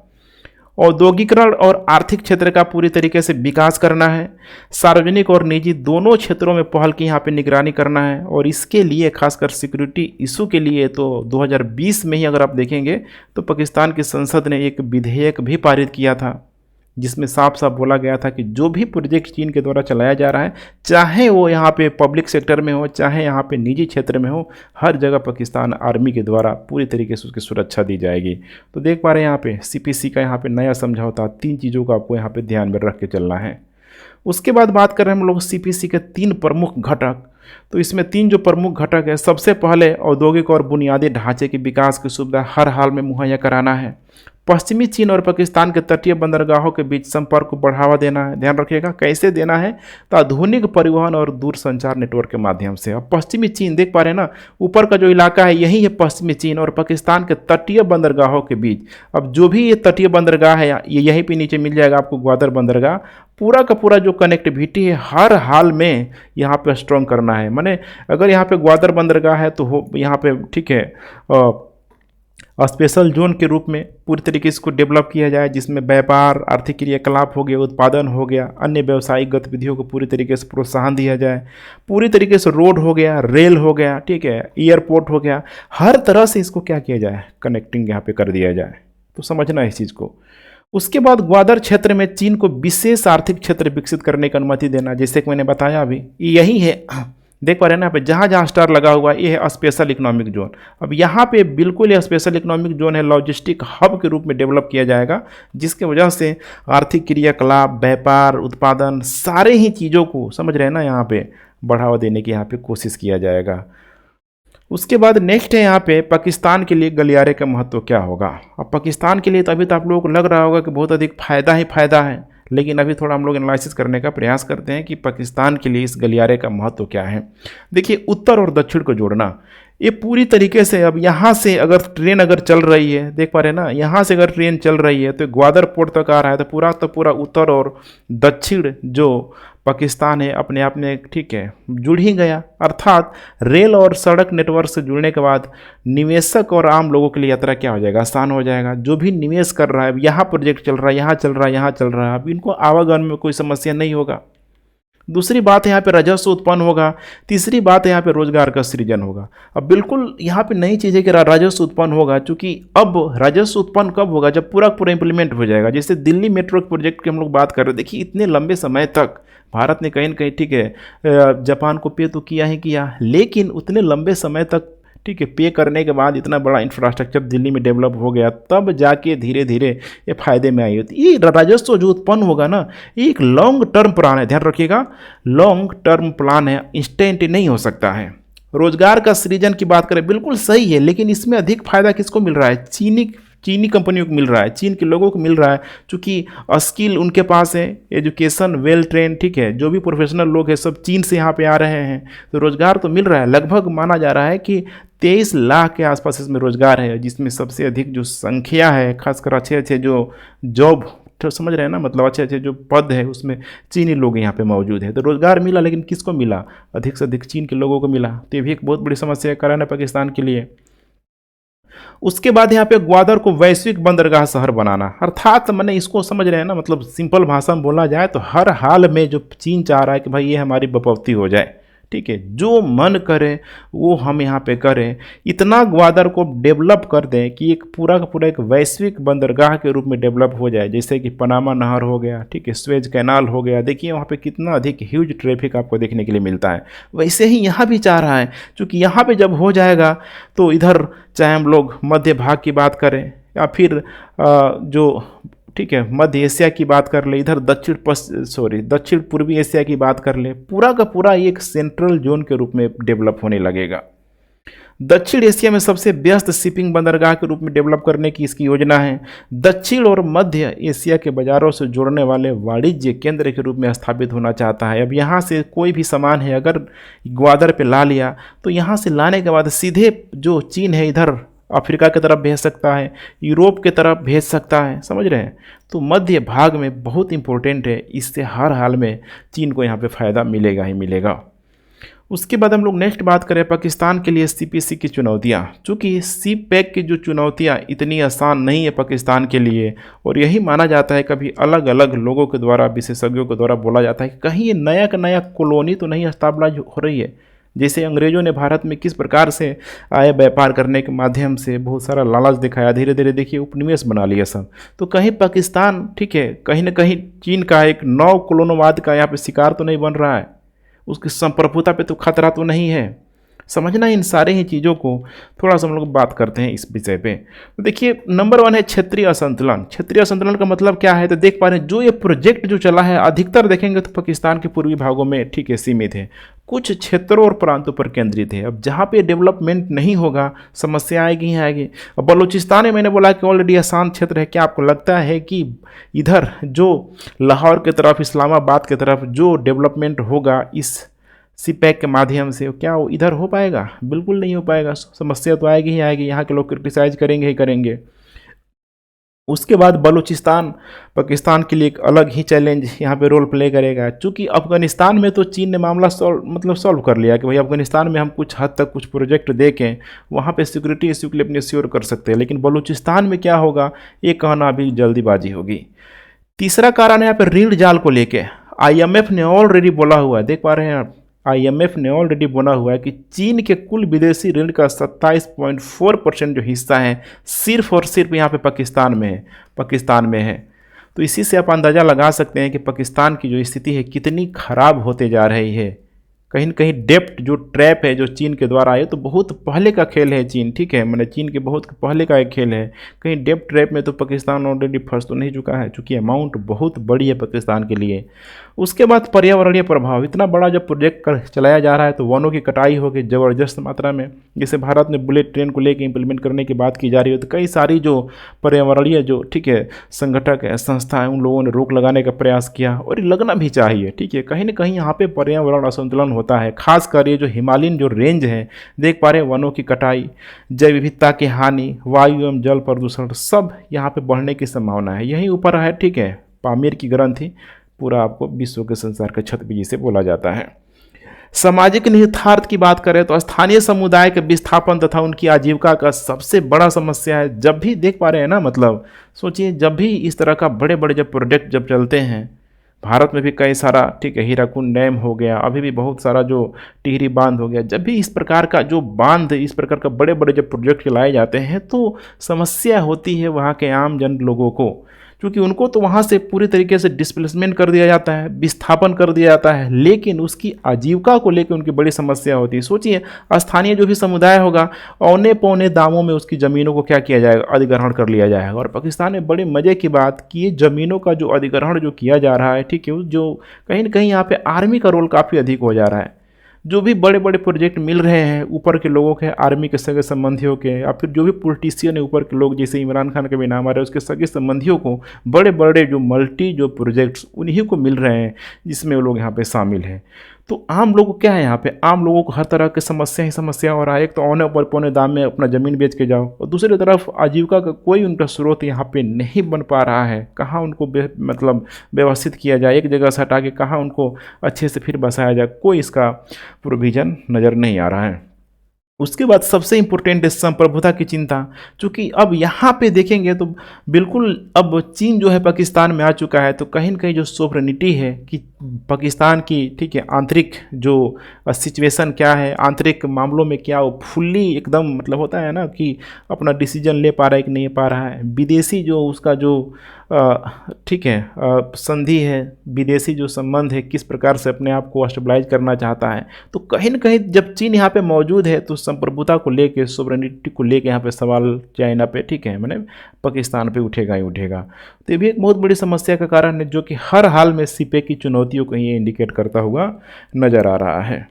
औद्योगिकरण और आर्थिक क्षेत्र का पूरी तरीके से विकास करना है। सार्वजनिक और निजी दोनों क्षेत्रों में पहल की यहाँ पे निगरानी करना है। और इसके लिए खासकर सिक्योरिटी इशू के लिए तो 2020 में ही अगर आप देखेंगे तो पाकिस्तान की संसद ने एक विधेयक भी पारित किया था, जिसमें साफ साफ बोला गया था कि जो भी प्रोजेक्ट चीन के द्वारा चलाया जा रहा है, चाहे वो यहाँ पे पब्लिक सेक्टर में हो, चाहे यहाँ पे निजी क्षेत्र में हो, हर जगह पाकिस्तान आर्मी के द्वारा पूरी तरीके से उसकी सुरक्षा दी जाएगी। तो देख पा रहे हैं यहाँ पे सीपीसी का यहाँ पे नया समझौता, 3 चीज़ों को आपको यहाँ पे ध्यान में रख के चलना है। उसके बाद बात कर रहे हैं हम लोग सीपीसी के 3 प्रमुख घटक। तो इसमें 3 जो प्रमुख घटक है, सबसे पहले औद्योगिक और बुनियादी ढांचे के विकास की सुविधा हर हाल में मुहैया कराना है। पश्चिमी चीन और पाकिस्तान के तटीय बंदरगाहों के बीच संपर्क को बढ़ावा देना है। ध्यान रखिएगा कैसे देना है, तो आधुनिक परिवहन और दूरसंचार नेटवर्क के माध्यम से। अब पश्चिमी चीन देख पा रहे हैं ना, ऊपर का जो इलाका है यही है पश्चिमी चीन और पाकिस्तान के तटीय बंदरगाहों के बीच। अब जो भी ये तटीय बंदरगाह है ये यहीं पे नीचे मिल जाएगा आपको, ग्वादर बंदरगाह। पूरा का पूरा जो कनेक्टिविटी है हर हाल में यहाँ पे स्ट्रॉन्ग करना है। माने अगर यहाँ पे ग्वादर बंदरगाह है तो हो यहाँ पे ठीक है स्पेशल जोन के रूप में पूरी तरीके से इसको डेवलप किया जाए, जिसमें व्यापार, आर्थिक क्रियाकलाप हो गया, उत्पादन हो गया, अन्य व्यावसायिक गतिविधियों को पूरी तरीके से प्रोत्साहन दिया जाए। पूरी तरीके से रोड हो गया, रेल हो गया, ठीक है, एयरपोर्ट हो गया, हर तरह से इसको क्या किया जाए, कनेक्टिंग यहाँ पे कर दिया जाए। तो समझना है इस चीज़ को। उसके बाद ग्वादर क्षेत्र में चीन को विशेष आर्थिक क्षेत्र विकसित करने की अनुमति देना, जैसे कि मैंने बताया अभी यही है। देख पा रहे हैं ना यहाँ पे जहाँ जहाँ स्टार लगा हुआ है ये है स्पेशल इकोनॉमिक जोन। अब यहाँ पे बिल्कुल ये स्पेशल इकोनॉमिक जोन है, लॉजिस्टिक हब के रूप में डेवलप किया जाएगा, जिसके वजह से आर्थिक क्रियाकलाप, व्यापार, उत्पादन, सारे ही चीज़ों को समझ रहे हैं ना यहाँ पे बढ़ावा देने की यहाँ पे कोशिश किया जाएगा। उसके बाद नेक्स्ट है यहाँ पे पाकिस्तान के लिए गलियारे का महत्व क्या होगा। अब पाकिस्तान के लिए तो अभी तो आप लोगों को लग रहा होगा कि बहुत अधिक फ़ायदा ही फ़ायदा है, लेकिन अभी थोड़ा हम लोग एनालिसिस करने का प्रयास करते हैं कि पाकिस्तान के लिए इस गलियारे का महत्व क्या है। देखिए उत्तर और दक्षिण को जोड़ना, ये पूरी तरीके से अब यहाँ से अगर ट्रेन अगर चल रही है, देख पा रहे हैं ना, यहाँ से अगर ट्रेन चल रही है तो ग्वादर पोर्ट तक आ रहा है, तो पूरा उत्तर और दक्षिण जो पाकिस्तान है अपने आप में ठीक है जुड़ ही गया। अर्थात रेल और सड़क नेटवर्क से जुड़ने के बाद निवेशक और आम लोगों के लिए यात्रा क्या हो जाएगा, आसान हो जाएगा। जो भी निवेश कर रहा है, यहाँ प्रोजेक्ट चल रहा है, यहाँ चल रहा है, यहाँ चल रहा है, अब इनको आवागमन में कोई समस्या नहीं होगा। दूसरी बात है यहाँ पे राजस्व उत्पन्न होगा। तीसरी बात है यहाँ पे रोजगार का सृजन होगा। अब बिल्कुल यहाँ पे नई चीज़ है कि राजस्व उत्पन्न होगा, क्योंकि अब राजस्व उत्पन्न कब होगा, जब पूरा पूरा इंप्लीमेंट हो जाएगा। जैसे दिल्ली मेट्रो प्रोजेक्ट की हम लोग बात कर रहे हैं, देखिए इतने लंबे समय तक भारत ने कहीं न कहीं ठीक है जापान को पे तो किया ही किया, लेकिन उतने लंबे समय तक ठीक है पे करने के बाद इतना बड़ा इंफ्रास्ट्रक्चर दिल्ली में डेवलप हो गया, तब जाके धीरे धीरे ये फायदे में आई होती। ये राजस्व जो उत्पन्न होगा ना, ये एक लॉन्ग टर्म प्लान है, ध्यान रखिएगा, लॉन्ग टर्म प्लान है, इंस्टेंट नहीं हो सकता है। रोजगार का सृजन की बात करें बिल्कुल सही है, लेकिन इसमें अधिक फायदा किसको मिल रहा है, चीनी कंपनियों को मिल रहा है, चीन के लोगों को मिल रहा है, क्योंकि स्किल उनके पास है, एजुकेशन वेल ट्रेन, ठीक है, जो भी प्रोफेशनल लोग हैं सब चीन से यहाँ पे आ रहे हैं, तो रोज़गार तो मिल रहा है। लगभग माना जा रहा है कि 23 लाख के आसपास इसमें रोज़गार है, जिसमें सबसे अधिक जो संख्या है, खासकर अच्छे अच्छे जो जॉब तो समझ रहे हैं ना, मतलब अच्छे अच्छे जो पद है उसमें चीनी लोग यहाँ पे मौजूद है। तो रोज़गार मिला, लेकिन किसको मिला, अधिक से अधिक चीन के लोगों को मिला। तो ये भी एक बहुत बड़ी समस्या है कारण है पाकिस्तान के लिए। उसके बाद यहाँ पे ग्वादर को वैश्विक बंदरगाह शहर बनाना, अर्थात मैंने इसको समझ रहे हैं ना, मतलब सिंपल भाषा में बोला जाए तो हर हाल में जो चीन चाह रहा है कि भाई ये हमारी बपौती हो जाए, ठीक है, जो मन करे वो हम यहाँ पे करें, इतना ग्वादर को डेवलप कर दें कि एक पूरा का पूरा एक वैश्विक बंदरगाह के रूप में डेवलप हो जाए। जैसे कि पनामा नहर हो गया, ठीक है, स्वेज कैनाल हो गया, देखिए वहाँ पे कितना अधिक ह्यूज ट्रैफिक आपको देखने के लिए मिलता है। वैसे ही यहाँ भी चाह रहा है, क्योंकि यहाँ पे जब हो जाएगा तो इधर चाहे हम लोग मध्य भाग की बात करें या फिर जो ठीक है मध्य एशिया की बात कर ले, इधर दक्षिण पूर्वी एशिया की बात कर ले, पूरा का पूरा एक सेंट्रल जोन के रूप में डेवलप होने लगेगा। दक्षिण एशिया में सबसे व्यस्त शिपिंग बंदरगाह के रूप में डेवलप करने की इसकी योजना है। दक्षिण और मध्य एशिया के बाजारों से जोड़ने वाले वाणिज्य केंद्र के रूप में स्थापित होना चाहता है। अब यहाँ से कोई भी सामान है अगर ग्वादर पे ला लिया तो यहाँ से लाने के बाद सीधे जो चीन है इधर अफ्रीका की तरफ भेज सकता है, यूरोप की तरफ भेज सकता है, समझ रहे हैं। तो मध्य भाग में बहुत इंपॉर्टेंट है, इससे हर हाल में चीन को यहाँ पे फ़ायदा मिलेगा ही मिलेगा। उसके बाद हम लोग नेक्स्ट बात करें पाकिस्तान के लिए सीपीसी की चुनौतियां। चूँकि सी पैक की जो चुनौतियां इतनी आसान नहीं है पाकिस्तान के लिए, और यही माना जाता है, कभी अलग अलग लोगों के द्वारा, विशेषज्ञों के द्वारा बोला जाता है कि कहीं ये नया का नया कॉलोनी तो नहीं एस्टाब्लिश हो रही है। जैसे अंग्रेजों ने भारत में किस प्रकार से आए, व्यापार करने के माध्यम से बहुत सारा लालच दिखाया, धीरे धीरे देखिए उपनिवेश बना लिया सब। तो कहीं पाकिस्तान, ठीक है, कहीं ना कहीं चीन का एक नौ कॉलोनवाद का यहाँ पे शिकार तो नहीं बन रहा है, उसकी संप्रभुता पे तो खतरा तो नहीं है। समझना इन सारे ही चीज़ों को थोड़ा सा हम लोग बात करते हैं इस विषय पे। तो देखिए नंबर 1 है क्षेत्रीय असंतुलन। क्षेत्रीय असंतुलन का मतलब क्या है, तो देख पा रहे हैं जो ये प्रोजेक्ट जो चला है अधिकतर देखेंगे तो पाकिस्तान के पूर्वी भागों में, ठीक है, सीमित है, कुछ क्षेत्रों और प्रांतों पर केंद्रित है। अब जहाँ पे डेवलपमेंट नहीं होगा समस्या आएगी ही आएगी। अब बलूचिस्तान में मैंने बोला कि ऑलरेडी आसान क्षेत्र है, क्या आपको लगता है कि इधर जो लाहौर की तरफ, इस्लामाबाद की तरफ जो डेवलपमेंट होगा इस सी पैक के माध्यम से, क्या वो इधर हो पाएगा? बिल्कुल नहीं हो पाएगा। समस्या तो आएगी ही आएगी, यहाँ के लोग क्रिटिसाइज करेंगे ही करेंगे। उसके बाद बलूचिस्तान पाकिस्तान के लिए एक अलग ही चैलेंज यहाँ पे रोल प्ले करेगा। चूँकि अफगानिस्तान में तो चीन ने मामला सॉल्व कर लिया कि भाई अफगानिस्तान में हम कुछ हद तक कुछ प्रोजेक्ट देखें, वहाँ पे सिक्योरिटी इश्यू के लिए अपने श्योर कर सकते हैं। लेकिन बलूचिस्तान में क्या होगा ये कहना अभी जल्दीबाजी होगी। तीसरा कारण है यहाँ पे ऋण जाल को लेके। IMF ने ऑलरेडी बोला हुआ है, देख पा रहे हैं आप, IMF ने ऑलरेडी बोला हुआ है कि चीन के कुल विदेशी ऋण का 27.4% जो हिस्सा है सिर्फ और सिर्फ यहाँ पे पाकिस्तान में है। तो इसी से आप अंदाज़ा लगा सकते हैं कि पाकिस्तान की जो स्थिति है कितनी खराब होते जा रही है। कहीं न कहीं डेप्ट जो ट्रैप है जो चीन के द्वारा आए, तो बहुत पहले का खेल है चीन, ठीक है, मैंने चीन के बहुत पहले का एक खेल है। कहीं डेप्ट ट्रैप में तो पाकिस्तान ऑलरेडी फंस तो नहीं चुका है, चूँकि अमाउंट बहुत बड़ी है पाकिस्तान के लिए। उसके बाद पर्यावरणीय प्रभाव, इतना बड़ा जब प्रोजेक्ट चलाया जा रहा है तो वनों की कटाई होगी ज़बरदस्त मात्रा में। जैसे भारत में बुलेट ट्रेन को लेकर इंप्लीमेंट करने की बात की जा रही है, तो कई सारी जो पर्यावरणीय जो, ठीक है, संगठक है, संस्था है, उन लोगों ने रोक लगाने का प्रयास किया, और ये लगना भी चाहिए, ठीक है। कहीं ना कहीं यहाँ पे पर्यावरण असंतुलन होता है, खासकर ये जो हिमालयन जो रेंज है, देख पा रहे हैं वनों की कटाई, जैव विविधता की हानि, वायु एवं जल प्रदूषण सब यहाँ पे बढ़ने की संभावना है। यहीं ऊपर है, ठीक है, पामीर की ग्रंथि, पूरा आपको विश्व के संसार के छत भी जिसे बोला जाता है। सामाजिक निहितार्थ की बात करें तो स्थानीय समुदाय के विस्थापन तथा उनकी आजीविका का सबसे बड़ा समस्या है। जब भी देख पा रहे हैं ना, मतलब सोचिए जब भी इस तरह का बड़े बड़े जब प्रोजेक्ट जब चलते हैं, भारत में भी कई सारा, ठीक है, हीराकुंड डैम हो गया, अभी भी बहुत सारा जो टिहरी बांध हो गया, जब भी इस प्रकार का जो बांध, इस प्रकार का बड़े बड़े जब प्रोजेक्ट चलाए जाते हैं तो समस्या होती है वहाँ के आम जन लोगों को, क्योंकि उनको तो वहाँ से पूरी तरीके से डिस्प्लेसमेंट कर दिया जाता है, विस्थापन कर दिया जाता है, लेकिन उसकी आजीविका को लेकर उनकी बड़ी समस्या होती है। सोचिए स्थानीय जो भी समुदाय होगा, औने पौने दामों में उसकी ज़मीनों को क्या किया जाएगा, अधिग्रहण कर लिया जाएगा। और पाकिस्तान में बड़े मज़े की बात कि ये ज़मीनों का जो अधिग्रहण जो किया जा रहा है, ठीक है, जो कहीं ना कहीं यहाँ पे आर्मी का रोल काफ़ी अधिक हो जा रहा है। जो भी बड़े बड़े प्रोजेक्ट मिल रहे हैं ऊपर के लोगों के, आर्मी के सगे संबंधियों के, या फिर जो भी पॉलिटिशियन है ऊपर के लोग, जैसे इमरान खान का भी नाम आ रहा है, उसके सगे संबंधियों को बड़े बड़े जो मल्टी जो प्रोजेक्ट्स उन्हीं को मिल रहे हैं, जिसमें वो लोग यहाँ पे शामिल हैं। तो आम लोगों को क्या है, यहाँ पे आम लोगों को हर तरह की समस्या ही समस्या हो रहा है। एक तो औने ऊपर पौने दाम में अपना ज़मीन बेच के जाओ, और दूसरी तरफ आजीविका का कोई उनका स्रोत यहाँ पे नहीं बन पा रहा है। कहाँ उनको मतलब व्यवस्थित किया जाए, एक जगह से हटा के कहाँ उनको अच्छे से फिर बसाया जाए, कोई इसका प्रोविज़न नज़र नहीं आ रहा है। उसके बाद सबसे इम्पोर्टेंट है संप्रभुता की चिंता। चूँकि अब यहाँ पे देखेंगे तो बिल्कुल अब चीन जो है पाकिस्तान में आ चुका है, तो कहीं ना कहीं जो सोवरेनिटी है कि पाकिस्तान की, ठीक है, आंतरिक जो सिचुएशन क्या है, आंतरिक मामलों में क्या वो फुल्ली एकदम, मतलब होता है ना कि अपना डिसीजन ले पा रहा है कि नहीं पा रहा है। विदेशी जो उसका जो ठीक है संधि है, विदेशी जो संबंध है, किस प्रकार से अपने आप को स्टेबलाइज करना चाहता है। तो कहीं ना कहीं जब चीन यहाँ पे मौजूद है तो संप्रभुता को लेके, सोवरेनिटी को लेके यहाँ पे सवाल चाइना पे, ठीक है, मैंने पाकिस्तान पे उठेगा ही उठेगा। तो ये भी एक बहुत बड़ी समस्या का कारण है, जो कि हर हाल में सीपे की चुनौतियों को ये इंडिकेट करता हुआ नज़र आ रहा है।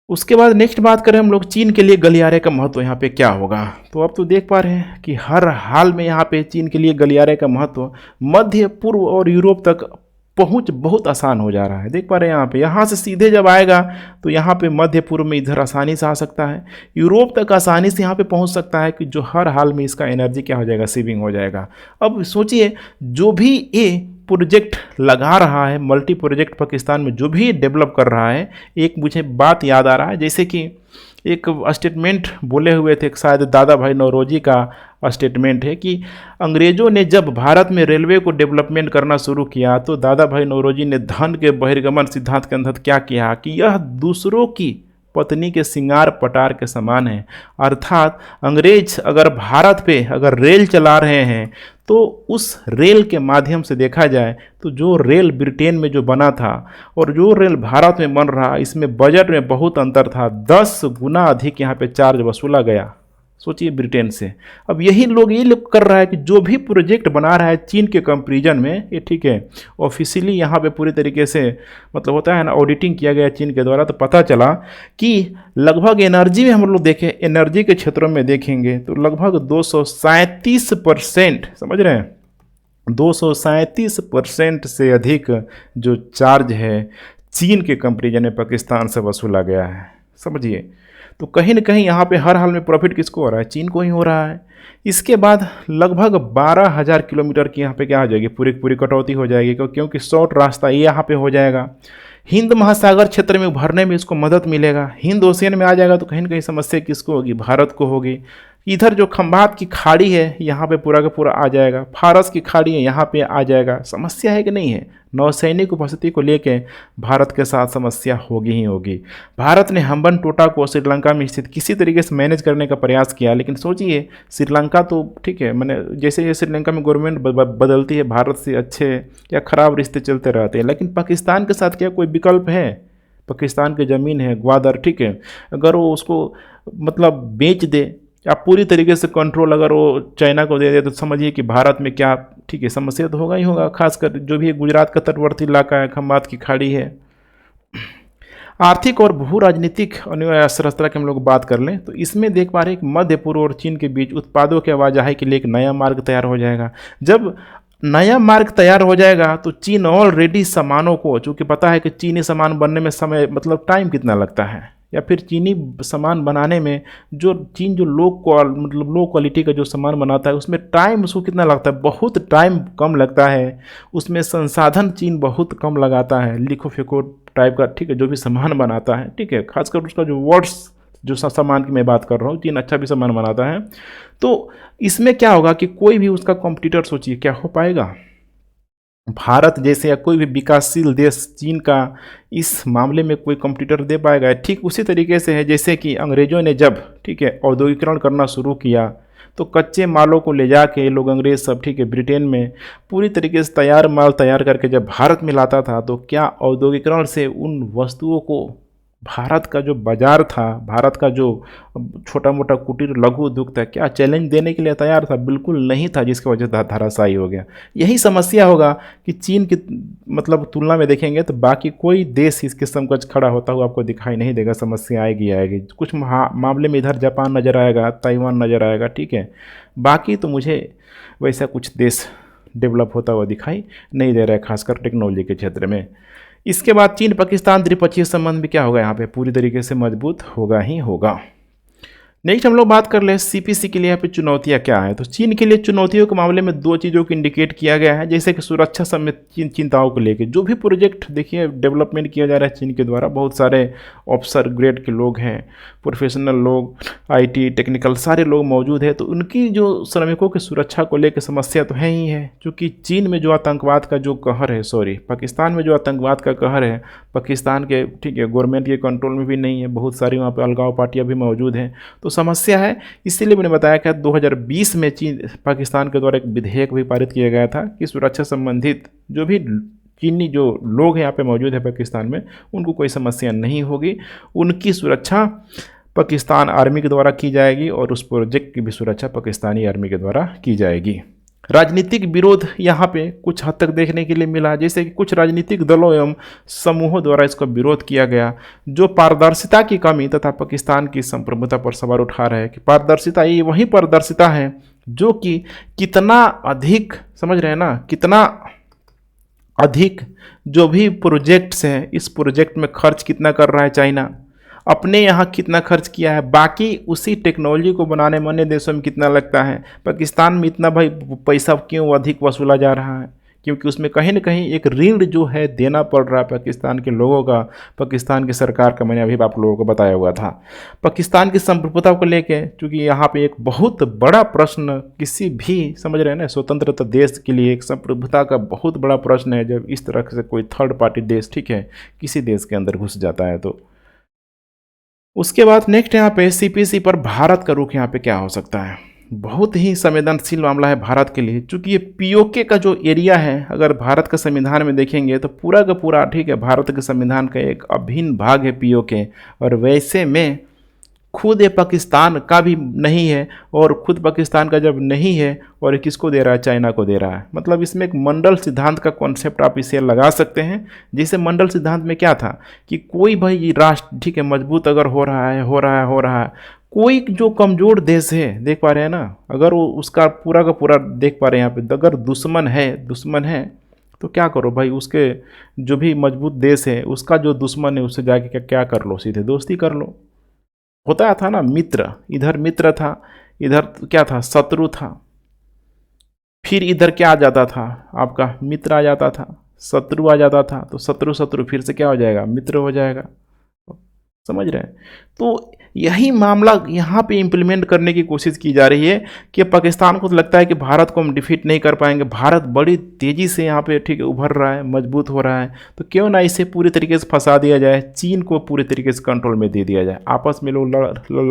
उसके बाद नेक्स्ट बात करें हम लोग, चीन के लिए गलियारे का महत्व यहाँ पे क्या होगा। तो अब तो देख पा रहे हैं कि हर हाल में यहाँ पे चीन के लिए गलियारे का महत्व मध्य पूर्व और यूरोप तक पहुँच बहुत आसान हो जा रहा है। देख पा रहे हैं यहाँ से सीधे जब आएगा तो यहाँ पे मध्य पूर्व में इधर आसानी से आ सकता है, यूरोप तक आसानी से यहाँ पे पहुँच सकता है, कि जो हर हाल में इसका एनर्जी क्या हो जाएगा, सेविंग हो जाएगा। अब सोचिए जो भी ये प्रोजेक्ट लगा रहा है, मल्टी प्रोजेक्ट पाकिस्तान में जो भी डेवलप कर रहा है। एक मुझे बात याद आ रहा है, जैसे कि एक स्टेटमेंट बोले हुए थे, शायद दादा भाई नौरोजी का स्टेटमेंट है कि अंग्रेज़ों ने जब भारत में रेलवे को डेवलपमेंट करना शुरू किया तो दादा भाई नौरोजी ने धन के बहिर्गमन सिद्धांत के अंतर्गत क्या किया कि यह दूसरों की पत्नी के श्रृंगार पटार के समान है। अर्थात अंग्रेज अगर भारत पे अगर रेल चला रहे हैं तो उस रेल के माध्यम से देखा जाए तो जो रेल ब्रिटेन में जो बना था और जो रेल भारत में बन रहा, इसमें बजट में बहुत अंतर था। 10 गुना अधिक यहाँ पे चार्ज वसूला गया, सोचिए ब्रिटेन से। अब यही लोग ये लोग कर रहा है कि जो भी प्रोजेक्ट बना रहा है चीन के कंपेरिजन में, ये ठीक है ऑफिशियली यहाँ पे पूरी तरीके से मतलब होता है ना, ऑडिटिंग किया गया चीन के द्वारा, तो पता चला कि लगभग एनर्जी में हम लोग देखें, एनर्जी के क्षेत्रों में देखेंगे तो लगभग 237%, समझ रहे हैं, 237% से अधिक जो चार्ज है चीन के कंपेरिजन में पाकिस्तान से वसूला गया है, समझिए। तो कहीं ना कहीं यहाँ पे हर हाल में प्रॉफिट किसको हो रहा है, चीन को ही हो रहा है। इसके बाद लगभग 12,000 किलोमीटर की यहाँ पे क्या हो जाएगी, पूरी कटौती हो जाएगी, क्योंकि शॉर्ट रास्ता ये यहाँ पे हो जाएगा। हिंद महासागर क्षेत्र में उभरने में इसको मदद मिलेगा। हिंद ओशियन में आ जाएगा तो कहीं ना कहीं समस्या किसको होगी, भारत को होगी। इधर जो खंभात की खाड़ी है यहाँ पे पूरा का पूरा आ जाएगा, फारस की खाड़ी है यहाँ पे आ जाएगा। समस्या है कि नहीं है, नौसैनिक उपस्थिति को लेके भारत के साथ समस्या होगी ही होगी। भारत ने हम्बन टोटा को श्रीलंका में स्थित किसी तरीके से मैनेज करने का प्रयास किया, लेकिन सोचिए श्रीलंका तो ठीक है, मैंने जैसे ये श्रीलंका में गवर्नमेंट बदलती है, भारत से अच्छे या ख़राब रिश्ते चलते रहते हैं, लेकिन पाकिस्तान के साथ क्या कोई विकल्प है? पाकिस्तान की ज़मीन है ग्वादर, ठीक है, अगर वो उसको मतलब बेच दे या पूरी तरीके से कंट्रोल अगर वो चाइना को दे दे तो समझिए कि भारत में क्या, ठीक है, समस्या तो होगा ही होगा। खासकर जो भी गुजरात का तटवर्ती इलाका है, खंबात की खाड़ी है। आर्थिक और भू राजनीतिक असरता की हम लोग बात कर लें तो इसमें देख पा रहे हैं कि मध्य पूर्व और चीन के बीच उत्पादों के आवाजाही के लिए एक नया मार्ग तैयार हो जाएगा। जब नया मार्ग तैयार हो जाएगा तो चीन ऑलरेडी सामानों को, चूँकि पता है कि चीनी सामान बनने में समय मतलब टाइम कितना लगता है, या फिर चीनी सामान बनाने में जो चीन जो लो क्वालिटी का जो सामान बनाता है उसमें टाइम उसको कितना लगता है, बहुत टाइम कम लगता है। उसमें संसाधन चीन बहुत कम लगाता है, लिखो फेंको टाइप का, ठीक है, जो भी सामान बनाता है, ठीक है, खासकर उसका जो वर्ड्स जो सामान की मैं बात कर रहा हूँ, चीन अच्छा भी सामान बनाता है। तो इसमें क्या होगा कि कोई भी उसका कॉम्पिटिटर, सोचिए क्या हो पाएगा, भारत जैसे या कोई भी विकासशील देश चीन का इस मामले में कोई कॉम्पिटिटर दे पाएगा। ठीक उसी तरीके से है जैसे कि अंग्रेज़ों ने जब, ठीक है, औद्योगिकरण करना शुरू किया तो कच्चे मालों को ले जाके लोग अंग्रेज सब, ठीक है, ब्रिटेन में पूरी तरीके से तैयार माल तैयार करके जब भारत में लाता था तो क्या औद्योगिकरण से उन वस्तुओं को भारत का जो बाजार था, भारत का जो छोटा मोटा कुटीर लघु उद्योग था, क्या चैलेंज देने के लिए तैयार था? बिल्कुल नहीं था, जिसकी वजह से धराशायी हो गया। यही समस्या होगा कि चीन की मतलब तुलना में देखेंगे तो बाकी कोई देश इसके समकक्ष खड़ा होता हुआ आपको दिखाई नहीं देगा। समस्या आएगी। कुछ मामले में इधर जापान नज़र आएगा, ताइवान नज़र आएगा, ठीक है, बाकी तो मुझे वैसा कुछ देश डेवलप होता हुआ दिखाई नहीं दे रहा है, खासकर टेक्नोलॉजी के क्षेत्र में। इसके बाद चीन पाकिस्तान द्विपक्षीय संबंध भी क्या होगा, यहाँ पे पूरी तरीके से मजबूत होगा ही होगा। नेक्स्ट हम लोग बात कर ले सीपीसी के लिए यहाँ पे चुनौतियाँ क्या है। तो चीन के लिए चुनौतियों के मामले में दो चीज़ों को इंडिकेट किया गया है, जैसे कि सुरक्षा समेत चिंताओं को लेकर जो भी प्रोजेक्ट देखिए डेवलपमेंट किया जा रहा है चीन के द्वारा, बहुत सारे ऑफिसर ग्रेड के लोग हैं, प्रोफेशनल लोग, आईटी टेक्निकल सारे लोग मौजूद है, तो उनकी जो श्रमिकों की सुरक्षा को लेकर समस्या तो है ही है, क्योंकि चीन में जो आतंकवाद का जो कहर है, पाकिस्तान में जो आतंकवाद का कहर है, पाकिस्तान के, ठीक है, गवर्नमेंट के कंट्रोल में भी नहीं है, बहुत सारी वहाँ पर अलगाव पार्टियाँ भी मौजूद हैं, तो समस्या है। इसीलिए मैंने बताया कि 2020 में पाकिस्तान के द्वारा एक विधेयक भी पारित किया गया था कि सुरक्षा संबंधित जो भी चीनी जो लोग हैं यहाँ पे मौजूद है पाकिस्तान में, उनको कोई समस्या नहीं होगी, उनकी सुरक्षा पाकिस्तान आर्मी के द्वारा की जाएगी और उस प्रोजेक्ट की भी सुरक्षा पाकिस्तानी आर्मी के द्वारा की जाएगी। राजनीतिक विरोध यहाँ पे कुछ हद तक देखने के लिए मिला, जैसे कि कुछ राजनीतिक दलों एवं समूहों द्वारा इसका विरोध किया गया, जो पारदर्शिता की कमी तथा पाकिस्तान की संप्रभुता पर सवाल उठा रहे हैं कि पारदर्शिता ये वही पारदर्शिता है जो कि कितना अधिक, समझ रहे हैं ना, कितना अधिक जो भी प्रोजेक्ट्स हैं, इस प्रोजेक्ट में खर्च कितना कर रहा है चाइना, अपने यहाँ कितना खर्च किया है, बाकी उसी टेक्नोलॉजी को बनाने में अन्य देशों में कितना लगता है, पाकिस्तान में इतना भाई पैसा क्यों अधिक वसूला जा रहा है, क्योंकि उसमें कहीं ना कहीं एक ऋण जो है देना पड़ रहा है पाकिस्तान के लोगों का, पाकिस्तान की सरकार का। मैंने अभी आप लोगों को बताया हुआ था पाकिस्तान की संप्रभुता को लेके, क्योंकि यहाँ पे एक बहुत बड़ा प्रश्न किसी भी, समझ रहे हैं ना, स्वतंत्रता देश के लिए एक संप्रभुता का बहुत बड़ा प्रश्न है जब इस तरह से कोई थर्ड पार्टी देश, ठीक है, किसी देश के अंदर घुस जाता है। तो उसके बाद नेक्स्ट यहाँ पे सीपीसी पर भारत का रुख यहाँ पे क्या हो सकता है। बहुत ही संवेदनशील मामला है भारत के लिए, क्योंकि ये पीओके का जो एरिया है, अगर भारत का संविधान में देखेंगे तो पूरा का पूरा, ठीक है, भारत के संविधान का एक अभिन्न भाग है पीओके। और वैसे में खुद ये पाकिस्तान का भी नहीं है, और खुद पाकिस्तान का जब नहीं है और किसको दे रहा है, चाइना को दे रहा है। मतलब इसमें एक मंडल सिद्धांत का कॉन्सेप्ट आप इसे लगा सकते हैं। जैसे मंडल सिद्धांत में क्या था कि कोई भाई राष्ट्र, ठीक है, मजबूत अगर हो रहा है, कोई जो कमज़ोर देश है, देख पा रहे हैं ना, अगर वो उसका पूरा का पूरा देख पा रहे हैं यहाँ पे, अगर दुश्मन है तो क्या करो भाई, उसके जो भी मजबूत देश है उसका जो दुश्मन है उससे जाके क्या कर लो, सीधे दोस्ती कर लो। होता था ना, मित्र, इधर मित्र था, इधर क्या था, शत्रु था। फिर इधर क्या आ जाता था, आपका मित्र आ जाता था, शत्रु आ जाता था, तो शत्रु फिर से क्या हो जाएगा, मित्र हो जाएगा। समझ रहे हैं। तो यही मामला यहाँ पे इम्प्लीमेंट करने की कोशिश की जा रही है कि पाकिस्तान को तो लगता है कि भारत को हम डिफीट नहीं कर पाएंगे, भारत बड़ी तेज़ी से यहाँ पे, ठीक है, उभर रहा है, मजबूत हो रहा है, तो क्यों ना इसे पूरी तरीके से फंसा दिया जाए, चीन को पूरी तरीके से कंट्रोल में दे दिया जाए, आपस में लोग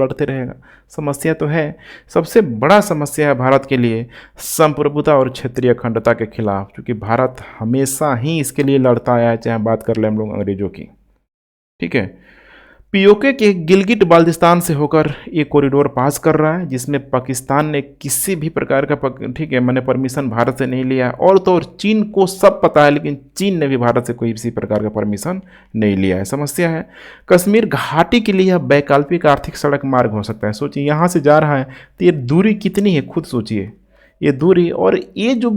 लड़ते रहेगा। समस्या तो है, सबसे बड़ा समस्या है भारत के लिए संप्रभुता और क्षेत्रीय अखंडता के खिलाफ, क्योंकि भारत हमेशा ही इसके लिए लड़ता आया है, चाहे बात कर लें हम लोग अंग्रेजों की। ठीक है, पीओके के गिलगिट बाल्टिस्तान से होकर ये कॉरिडोर पास कर रहा है, जिसमें पाकिस्तान ने किसी भी प्रकार का ठीक है, मैंने परमिशन भारत से नहीं लिया। और तो और चीन को सब पता है, लेकिन चीन ने भी भारत से कोई किसी प्रकार का परमिशन नहीं लिया है। समस्या है कश्मीर घाटी के लिए यह वैकल्पिक आर्थिक सड़क मार्ग हो सकता है। सोचिए यहाँ से जा रहा है तो ये दूरी कितनी है, खुद सोचिए ये दूरी। और ये जो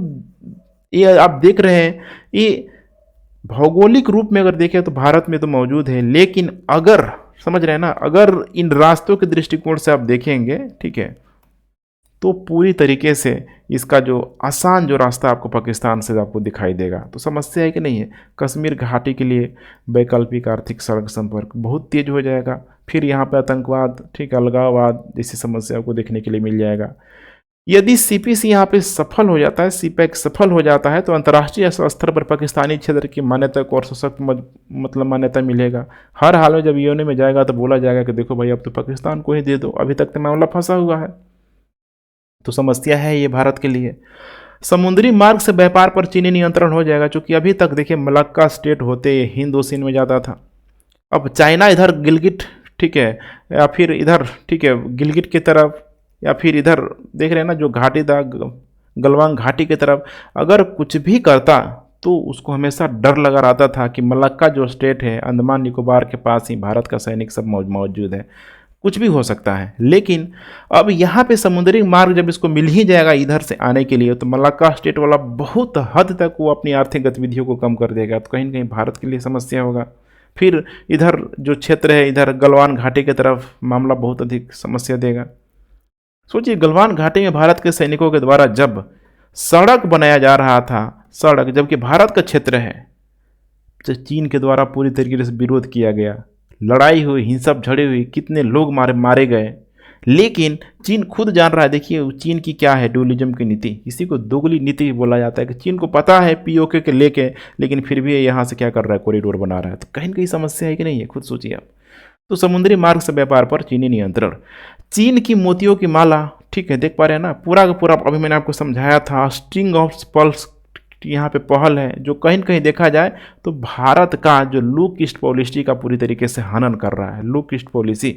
ये आप देख रहे हैं, ये भौगोलिक रूप में अगर देखें तो भारत में तो मौजूद है, लेकिन अगर, समझ रहे हैं ना, अगर इन रास्तों के दृष्टिकोण से आप देखेंगे, ठीक है, तो पूरी तरीके से इसका जो आसान जो रास्ता आपको पाकिस्तान से आपको दिखाई देगा। तो समस्या है कि नहीं है, कश्मीर घाटी के लिए वैकल्पिक आर्थिक सड़क संपर्क बहुत तेज हो जाएगा। फिर यहाँ पे आतंकवाद, ठीक है, अलगाववाद जैसी समस्या को देखने के लिए मिल जाएगा। यदि सीपीसी यहाँ पे सफल हो जाता है, सीपैक सफल हो जाता है, तो अंतर्राष्ट्रीय स्तर पर पाकिस्तानी क्षेत्र की मान्यता को और सशक्त मतलब मान्यता मिलेगा। हर हाल में जब यूएन में जाएगा तो बोला जाएगा कि देखो भाई अब तो पाकिस्तान को ही दे दो, अभी तक तो मामला फंसा हुआ है। तो समस्या है ये भारत के लिए। समुद्री मार्ग से व्यापार पर चीनी नियंत्रण हो जाएगा, क्योंकि अभी तक देखिए मलक्का स्टेट होते हिंद ओशियन में जाता था, अब चाइना इधर गिलगिट, ठीक है, या फिर इधर, ठीक है, गिलगिट की तरफ, या फिर इधर देख रहे हैं ना जो घाटी था गलवान घाटी की तरफ, अगर कुछ भी करता तो उसको हमेशा डर लगा रहता था कि मलक्का जो स्टेट है अंडमान निकोबार के पास ही भारत का सैनिक सब मौजूद है, कुछ भी हो सकता है। लेकिन अब यहाँ पे समुद्री मार्ग जब इसको मिल ही जाएगा इधर से आने के लिए, तो मलक्का स्टेट वाला बहुत हद तक वो अपनी आर्थिक गतिविधियों को कम कर देगा, तो कहीं ना कहीं भारत के लिए समस्या होगा। फिर इधर जो क्षेत्र है, इधर गलवान घाटी की तरफ मामला बहुत अधिक समस्या देगा। सोचिए गलवान घाटी में भारत के सैनिकों के द्वारा जब सड़क बनाया जा रहा था, सड़क जबकि भारत का क्षेत्र है, तो चीन के द्वारा पूरी तरीके से विरोध किया गया, लड़ाई हुई, हिंसा झड़ी हुई, कितने लोग मारे गए। लेकिन चीन खुद जान रहा है, देखिए चीन की क्या है, ड्यूलिज्म की नीति, इसी को दोगली नीति बोला जाता है कि चीन को पता है पीओके के लेके, लेकिन फिर भी यहाँ से क्या कर रहा है, कॉरिडोर बना रहा है। तो कहीं ना कहीं समस्या है कि नहीं है, खुद सोचिए आप। तो समुद्री मार्ग से व्यापार पर चीनी नियंत्रण, चीन की मोतियों की माला, ठीक है, देख पा रहे हैं ना, पूरा का पूरा अभी मैंने आपको समझाया था, स्ट्रिंग ऑफ पल्स यहाँ पे पहल है, जो कहीं न कहीं देखा जाए तो भारत का जो लुक ईस्ट पॉलिसी का पूरी तरीके से हनन कर रहा है। लुक ईस्ट पॉलिसी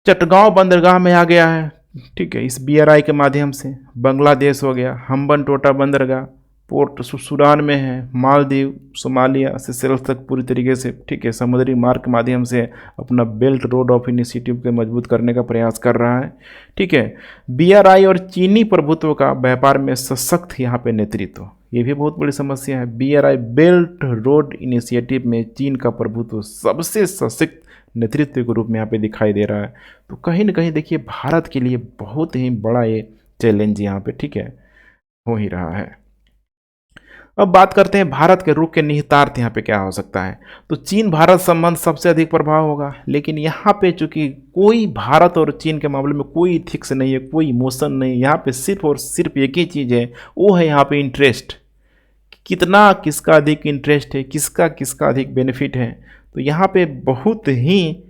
चटगांव बंदरगाह में आ गया है, ठीक है, इस बीआरआई के माध्यम से। बांग्लादेश हो गया, हम्बनटोटा बंदरगाह, पोर्ट सूडान में है, मालदीव, सोमालिया से सेल्स तक पूरी तरीके से, ठीक है, समुद्री मार्ग के माध्यम से अपना बेल्ट रोड ऑफ इनिशिएटिव को मजबूत करने का प्रयास कर रहा है। ठीक है, बीआरआई और चीनी प्रभुत्व का व्यापार में सशक्त यहाँ पे नेतृत्व, ये भी बहुत बड़ी समस्या है। बीआरआई बेल्ट रोड इनिशिएटिव में चीन का प्रभुत्व सबसे सशक्त नेतृत्व के रूप में यहाँ पे दिखाई दे रहा है। तो कहीं ना कहीं देखिए भारत के लिए बहुत ही बड़ा ये चैलेंज यहाँ पे, ठीक है, हो ही रहा है। अब बात करते हैं भारत के रुख के निहितार्थ यहाँ पे क्या हो सकता है। तो चीन भारत संबंध सबसे अधिक प्रभाव होगा, लेकिन यहाँ पे चूंकि कोई भारत और चीन के मामले में कोई इथिक्स नहीं है, कोई इमोशन नहीं, यहाँ पे सिर्फ और सिर्फ एक ही चीज़ है, वो है यहाँ पे इंटरेस्ट। कितना किसका अधिक इंटरेस्ट है, किसका किसका अधिक बेनिफिट है। तो यहाँ पे बहुत ही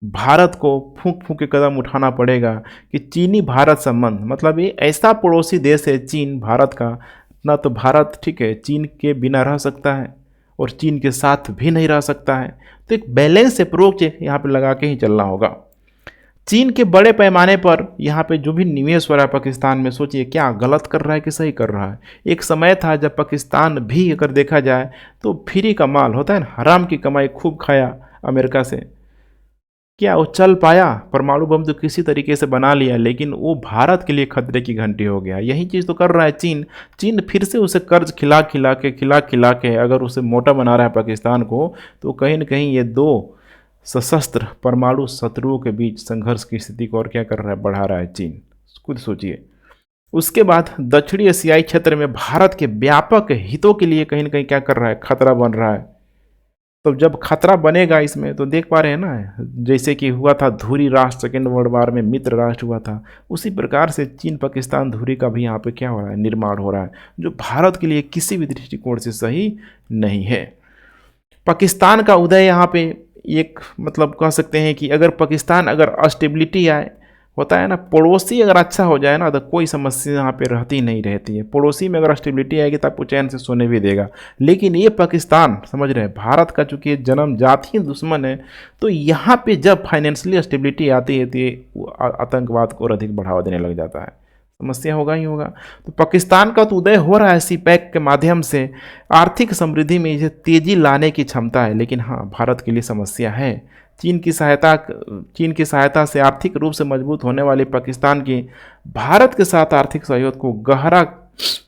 भारत को फूंक फूंक के कदम उठाना पड़ेगा कि चीनी भारत संबंध, मतलब ये ऐसा पड़ोसी देश है चीन भारत का, ना तो भारत ठीक है चीन के बिना रह सकता है और चीन के साथ भी नहीं रह सकता है। तो एक बैलेंस अप्रोच यहाँ पे लगा के ही चलना होगा। चीन के बड़े पैमाने पर यहाँ पे जो भी निवेश हो रहा है पाकिस्तान में, सोचिए क्या गलत कर रहा है कि सही कर रहा है। एक समय था जब पाकिस्तान भी अगर देखा जाए तो फ्री का माल होता है ना, हराम की कमाई खूब खाया अमेरिका से। क्या वो चल पाया? परमाणु बम तो किसी तरीके से बना लिया, लेकिन वो भारत के लिए खतरे की घंटी हो गया। यही चीज़ तो कर रहा है चीन। चीन फिर से उसे कर्ज खिला के अगर उसे मोटा बना रहा है पाकिस्तान को, तो कहीं ना कहीं ये दो सशस्त्र परमाणु शत्रुओं के बीच संघर्ष की स्थिति को और क्या कर रहा है, बढ़ा रहा है चीन। खुद सोचिए। उसके बाद दक्षिणी एशियाई क्षेत्र में भारत के व्यापक हितों के लिए कहीं ना कहीं क्या कर रहा है, खतरा बन रहा है। तो जब खतरा बनेगा इसमें, तो देख पा रहे हैं ना, जैसे कि हुआ था धुरी राष्ट्र सेकेंड वर्ल्ड वार में मित्र राष्ट्र हुआ था, उसी प्रकार से चीन पाकिस्तान धुरी का भी यहाँ पे क्या हो रहा है, निर्माण हो रहा है, जो भारत के लिए किसी भी दृष्टिकोण से सही नहीं है। पाकिस्तान का उदय यहाँ पे एक मतलब कह सकते हैं कि अगर पाकिस्तान अगर अस्टेबिलिटी आए, होता है ना, पड़ोसी अगर अच्छा हो जाए ना तो कोई समस्या यहाँ पे रहती नहीं रहती है। पड़ोसी में अगर स्टेबिलिटी आएगी तो आपको चैन से सोने भी देगा। लेकिन ये पाकिस्तान समझ रहे हैं, भारत का चूंकि जन्म जात ही दुश्मन है, तो यहाँ पे जब फाइनेंशियली स्टेबिलिटी आती है तो ये आतंकवाद को और अधिक बढ़ावा देने लग जाता है। समस्या होगा ही होगा। तो पाकिस्तान का तो उदय हो रहा है सीपैक के माध्यम से, आर्थिक समृद्धि में इसे तेजी लाने की क्षमता है। लेकिन हाँ, भारत के लिए समस्या है। चीन की सहायता से आर्थिक रूप से मजबूत होने वाली पाकिस्तान की भारत के साथ आर्थिक सहयोग को गहरा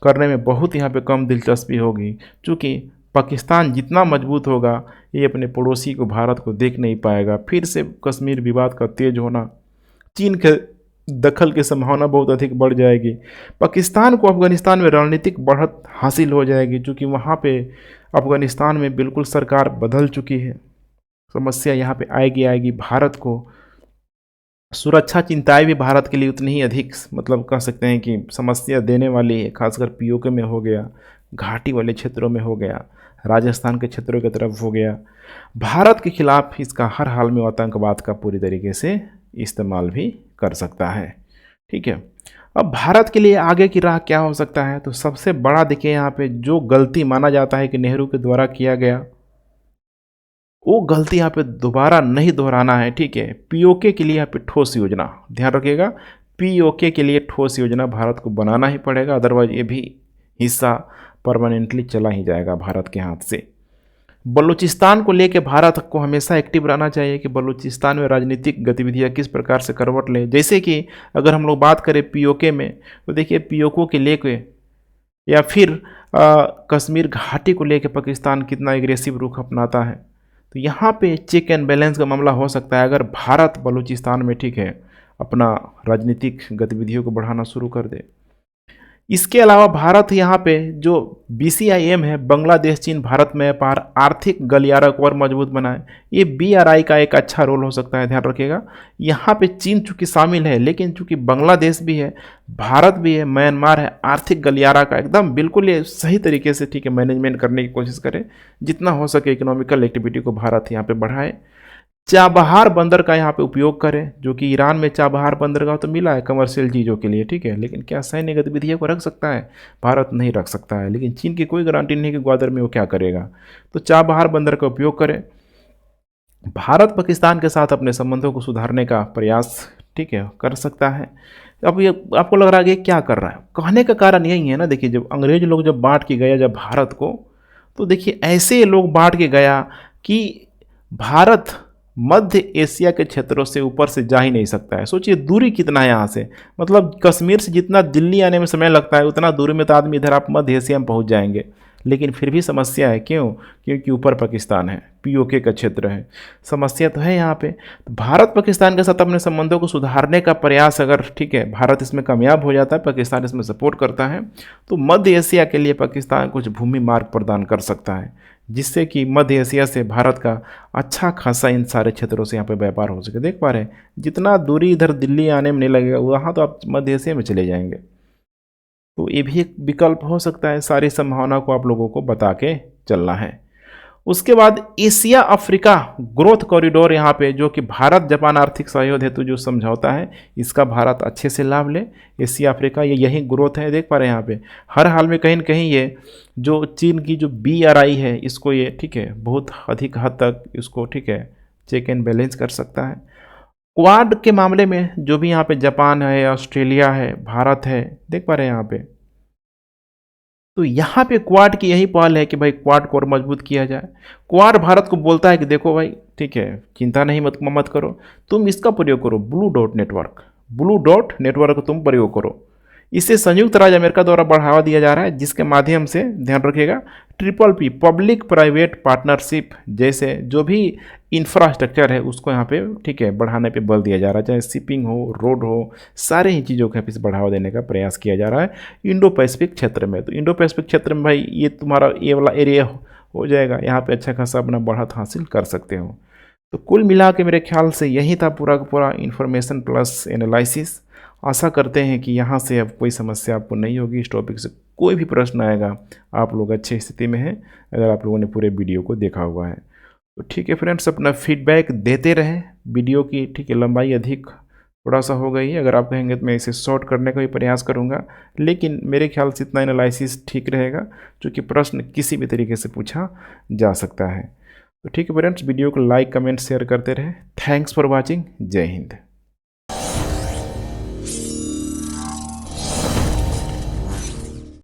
करने में बहुत यहाँ पे कम दिलचस्पी होगी, क्योंकि पाकिस्तान जितना मजबूत होगा ये अपने पड़ोसी को भारत को देख नहीं पाएगा। फिर से कश्मीर विवाद का तेज होना, चीन के दखल की संभावना बहुत अधिक बढ़ जाएगी। पाकिस्तान को अफगानिस्तान में रणनीतिक बढ़त हासिल हो जाएगी, क्योंकि वहाँ पे अफगानिस्तान में बिल्कुल सरकार बदल चुकी है। समस्या यहाँ पे आएगी। भारत को सुरक्षा चिंताएं भी भारत के लिए उतनी ही अधिक मतलब कह सकते हैं कि समस्या देने वाली है। खासकर पीओके में हो गया, घाटी वाले क्षेत्रों में हो गया, राजस्थान के क्षेत्रों की तरफ हो गया। भारत के खिलाफ इसका हर हाल में आतंकवाद का पूरी तरीके से इस्तेमाल भी कर सकता है। ठीक है, अब भारत के लिए आगे की राह क्या हो सकता है? तो सबसे बड़ा देखिए यहाँ पे जो गलती माना जाता है कि नेहरू के द्वारा किया गया, वो गलती यहाँ पे दोबारा नहीं दोहराना है। ठीक है, पीओके के लिए यहाँ पे ठोस योजना, ध्यान रखिएगा, पीओके के लिए ठोस योजना भारत को बनाना ही पड़ेगा, अदरवाइज ये भी हिस्सा परमानेंटली चला ही जाएगा भारत के हाथ से। बलूचिस्तान को लेकर भारत को हमेशा एक्टिव रहना चाहिए कि बलूचिस्तान में राजनीतिक गतिविधियां किस प्रकार से करवट ले। जैसे कि अगर हम लोग बात करें पीओके में, तो देखिए पीओके के लेके या फिर कश्मीर घाटी को लेकर पाकिस्तान कितना एग्रेसिव रुख अपनाता है। तो यहाँ पे चेक एंड बैलेंस का मामला हो सकता है अगर भारत बलूचिस्तान में ठीक है अपना राजनीतिक गतिविधियों को बढ़ाना शुरू कर दे। इसके अलावा भारत यहाँ पे जो BCIM है, बांग्लादेश चीन भारत में व्यापार आर्थिक गलियारा को और मजबूत बनाए, ये BRI का एक अच्छा रोल हो सकता है। ध्यान रखिएगा, यहाँ पे चीन चूंकि शामिल है, लेकिन चूंकि बांग्लादेश भी है, भारत भी है, म्यांमार है, आर्थिक गलियारा का एकदम बिल्कुल ये सही तरीके से ठीक है मैनेजमेंट करने की कोशिश करे। जितना हो सके इकोनॉमिकल एक्टिविटी को भारत यहाँ पे बढ़ाए। चाबहार बंदर का यहाँ पे उपयोग करें, जो कि ईरान में चाबहार बंदरगाह तो मिला है कमर्शियल चीज़ों के लिए, ठीक है, लेकिन क्या सैन्य गतिविधियों को रख सकता है? भारत नहीं रख सकता है। लेकिन चीन की कोई गारंटी नहीं कि ग्वादर में वो क्या करेगा। तो चाबहार बंदर का उपयोग करें। भारत पाकिस्तान के साथ अपने संबंधों को सुधारने का प्रयास ठीक है कर सकता है। अब ये आपको लग रहा है कि क्या कर रहा है? कहने का कारण यही है ना, देखिए जब अंग्रेज लोग जब बांट के गया जब भारत को, तो देखिए ऐसे लोग बांट के गया कि भारत मध्य एशिया के क्षेत्रों से ऊपर से जा ही नहीं सकता है। सोचिए दूरी कितना है यहाँ से, मतलब कश्मीर से जितना दिल्ली आने में समय लगता है उतना दूरी में तो आदमी इधर आप मध्य एशिया में पहुँच जाएंगे। लेकिन फिर भी समस्या है। क्यों? क्योंकि ऊपर पाकिस्तान है, पीओके का क्षेत्र है, समस्या तो है यहाँ पे। तो भारत पाकिस्तान के साथ अपने संबंधों को सुधारने का प्रयास, अगर ठीक है भारत इसमें कामयाब हो जाता है, पाकिस्तान इसमें सपोर्ट करता है, तो मध्य एशिया के लिए पाकिस्तान कुछ भूमि मार्ग प्रदान कर सकता है, जिससे कि मध्य एशिया से भारत का अच्छा खासा इन सारे क्षेत्रों से यहाँ पे व्यापार हो सके। देख पा रहे हैं जितना दूरी इधर दिल्ली आने में नहीं लगेगा, वहाँ तो आप मध्य एशिया में चले जाएंगे। तो ये भी एक विकल्प हो सकता है। सारी संभावना को आप लोगों को बता के चलना है। उसके बाद एशिया अफ्रीका ग्रोथ कॉरिडोर, यहाँ पे जो कि भारत जापान आर्थिक सहयोग हेतु जो समझौता है, इसका भारत अच्छे से लाभ ले। एशिया अफ्रीका ये यही ग्रोथ है। देख पा रहे हैं यहाँ पे हर हाल में कहीं न कहीं ये जो चीन की जो BRI है, इसको ये ठीक है बहुत अधिक हद तक इसको ठीक है चेक एंड बैलेंस कर सकता है। क्वाड के मामले में जो भी यहाँ पे जापान है, ऑस्ट्रेलिया है, भारत है, देख पा रहे हैं यहाँ पे, तो यहाँ पे क्वाड की यही पहल है कि भाई क्वाड को और मजबूत किया जाए। क्वाड भारत को बोलता है कि देखो भाई ठीक है, चिंता नहीं मत करो, तुम इसका प्रयोग करो, ब्लू डॉट नेटवर्क तुम प्रयोग करो। इसे संयुक्त राज्य अमेरिका द्वारा बढ़ावा दिया जा रहा है, जिसके माध्यम से ध्यान रखिएगा PPP पब्लिक प्राइवेट पार्टनरशिप जैसे जो भी इंफ्रास्ट्रक्चर है उसको यहाँ पे ठीक है बढ़ाने पे बल दिया जा रहा है, चाहे शिपिंग हो, रोड हो, सारे ही चीज़ों को यहाँ पे बढ़ावा देने का प्रयास किया जा रहा है इंडो पैसिफिक क्षेत्र में। तो इंडो पैसिफिक क्षेत्र में भाई ये तुम्हारा ये वाला एरिया हो जाएगा, यहाँ पे अच्छा खासा अपना बढ़त हासिल कर सकते हो। तो कुल मिला के मेरे ख्याल से यही था पूरा का पूरा इन्फॉर्मेशन प्लस एनालिसिस। आशा करते हैं कि यहाँ से अब कोई समस्या आपको नहीं होगी। इस टॉपिक से कोई भी प्रश्न आएगा आप लोग अच्छी स्थिति में हैं अगर आप लोगों ने पूरे वीडियो को देखा हुआ है। तो ठीक है फ्रेंड्स, अपना फीडबैक देते रहें। वीडियो की ठीक है लंबाई अधिक थोड़ा सा हो गई है, अगर आप कहेंगे तो मैं इसे शॉर्ट करने का भी प्रयास करूँगा, लेकिन मेरे ख्याल से इतना एनालिसिस ठीक रहेगा क्योंकि प्रश्न किसी भी तरीके से पूछा जा सकता है। तो ठीक है फ्रेंड्स, वीडियो को लाइक कमेंट शेयर करते रहें। Thanks for watching. जय हिंद।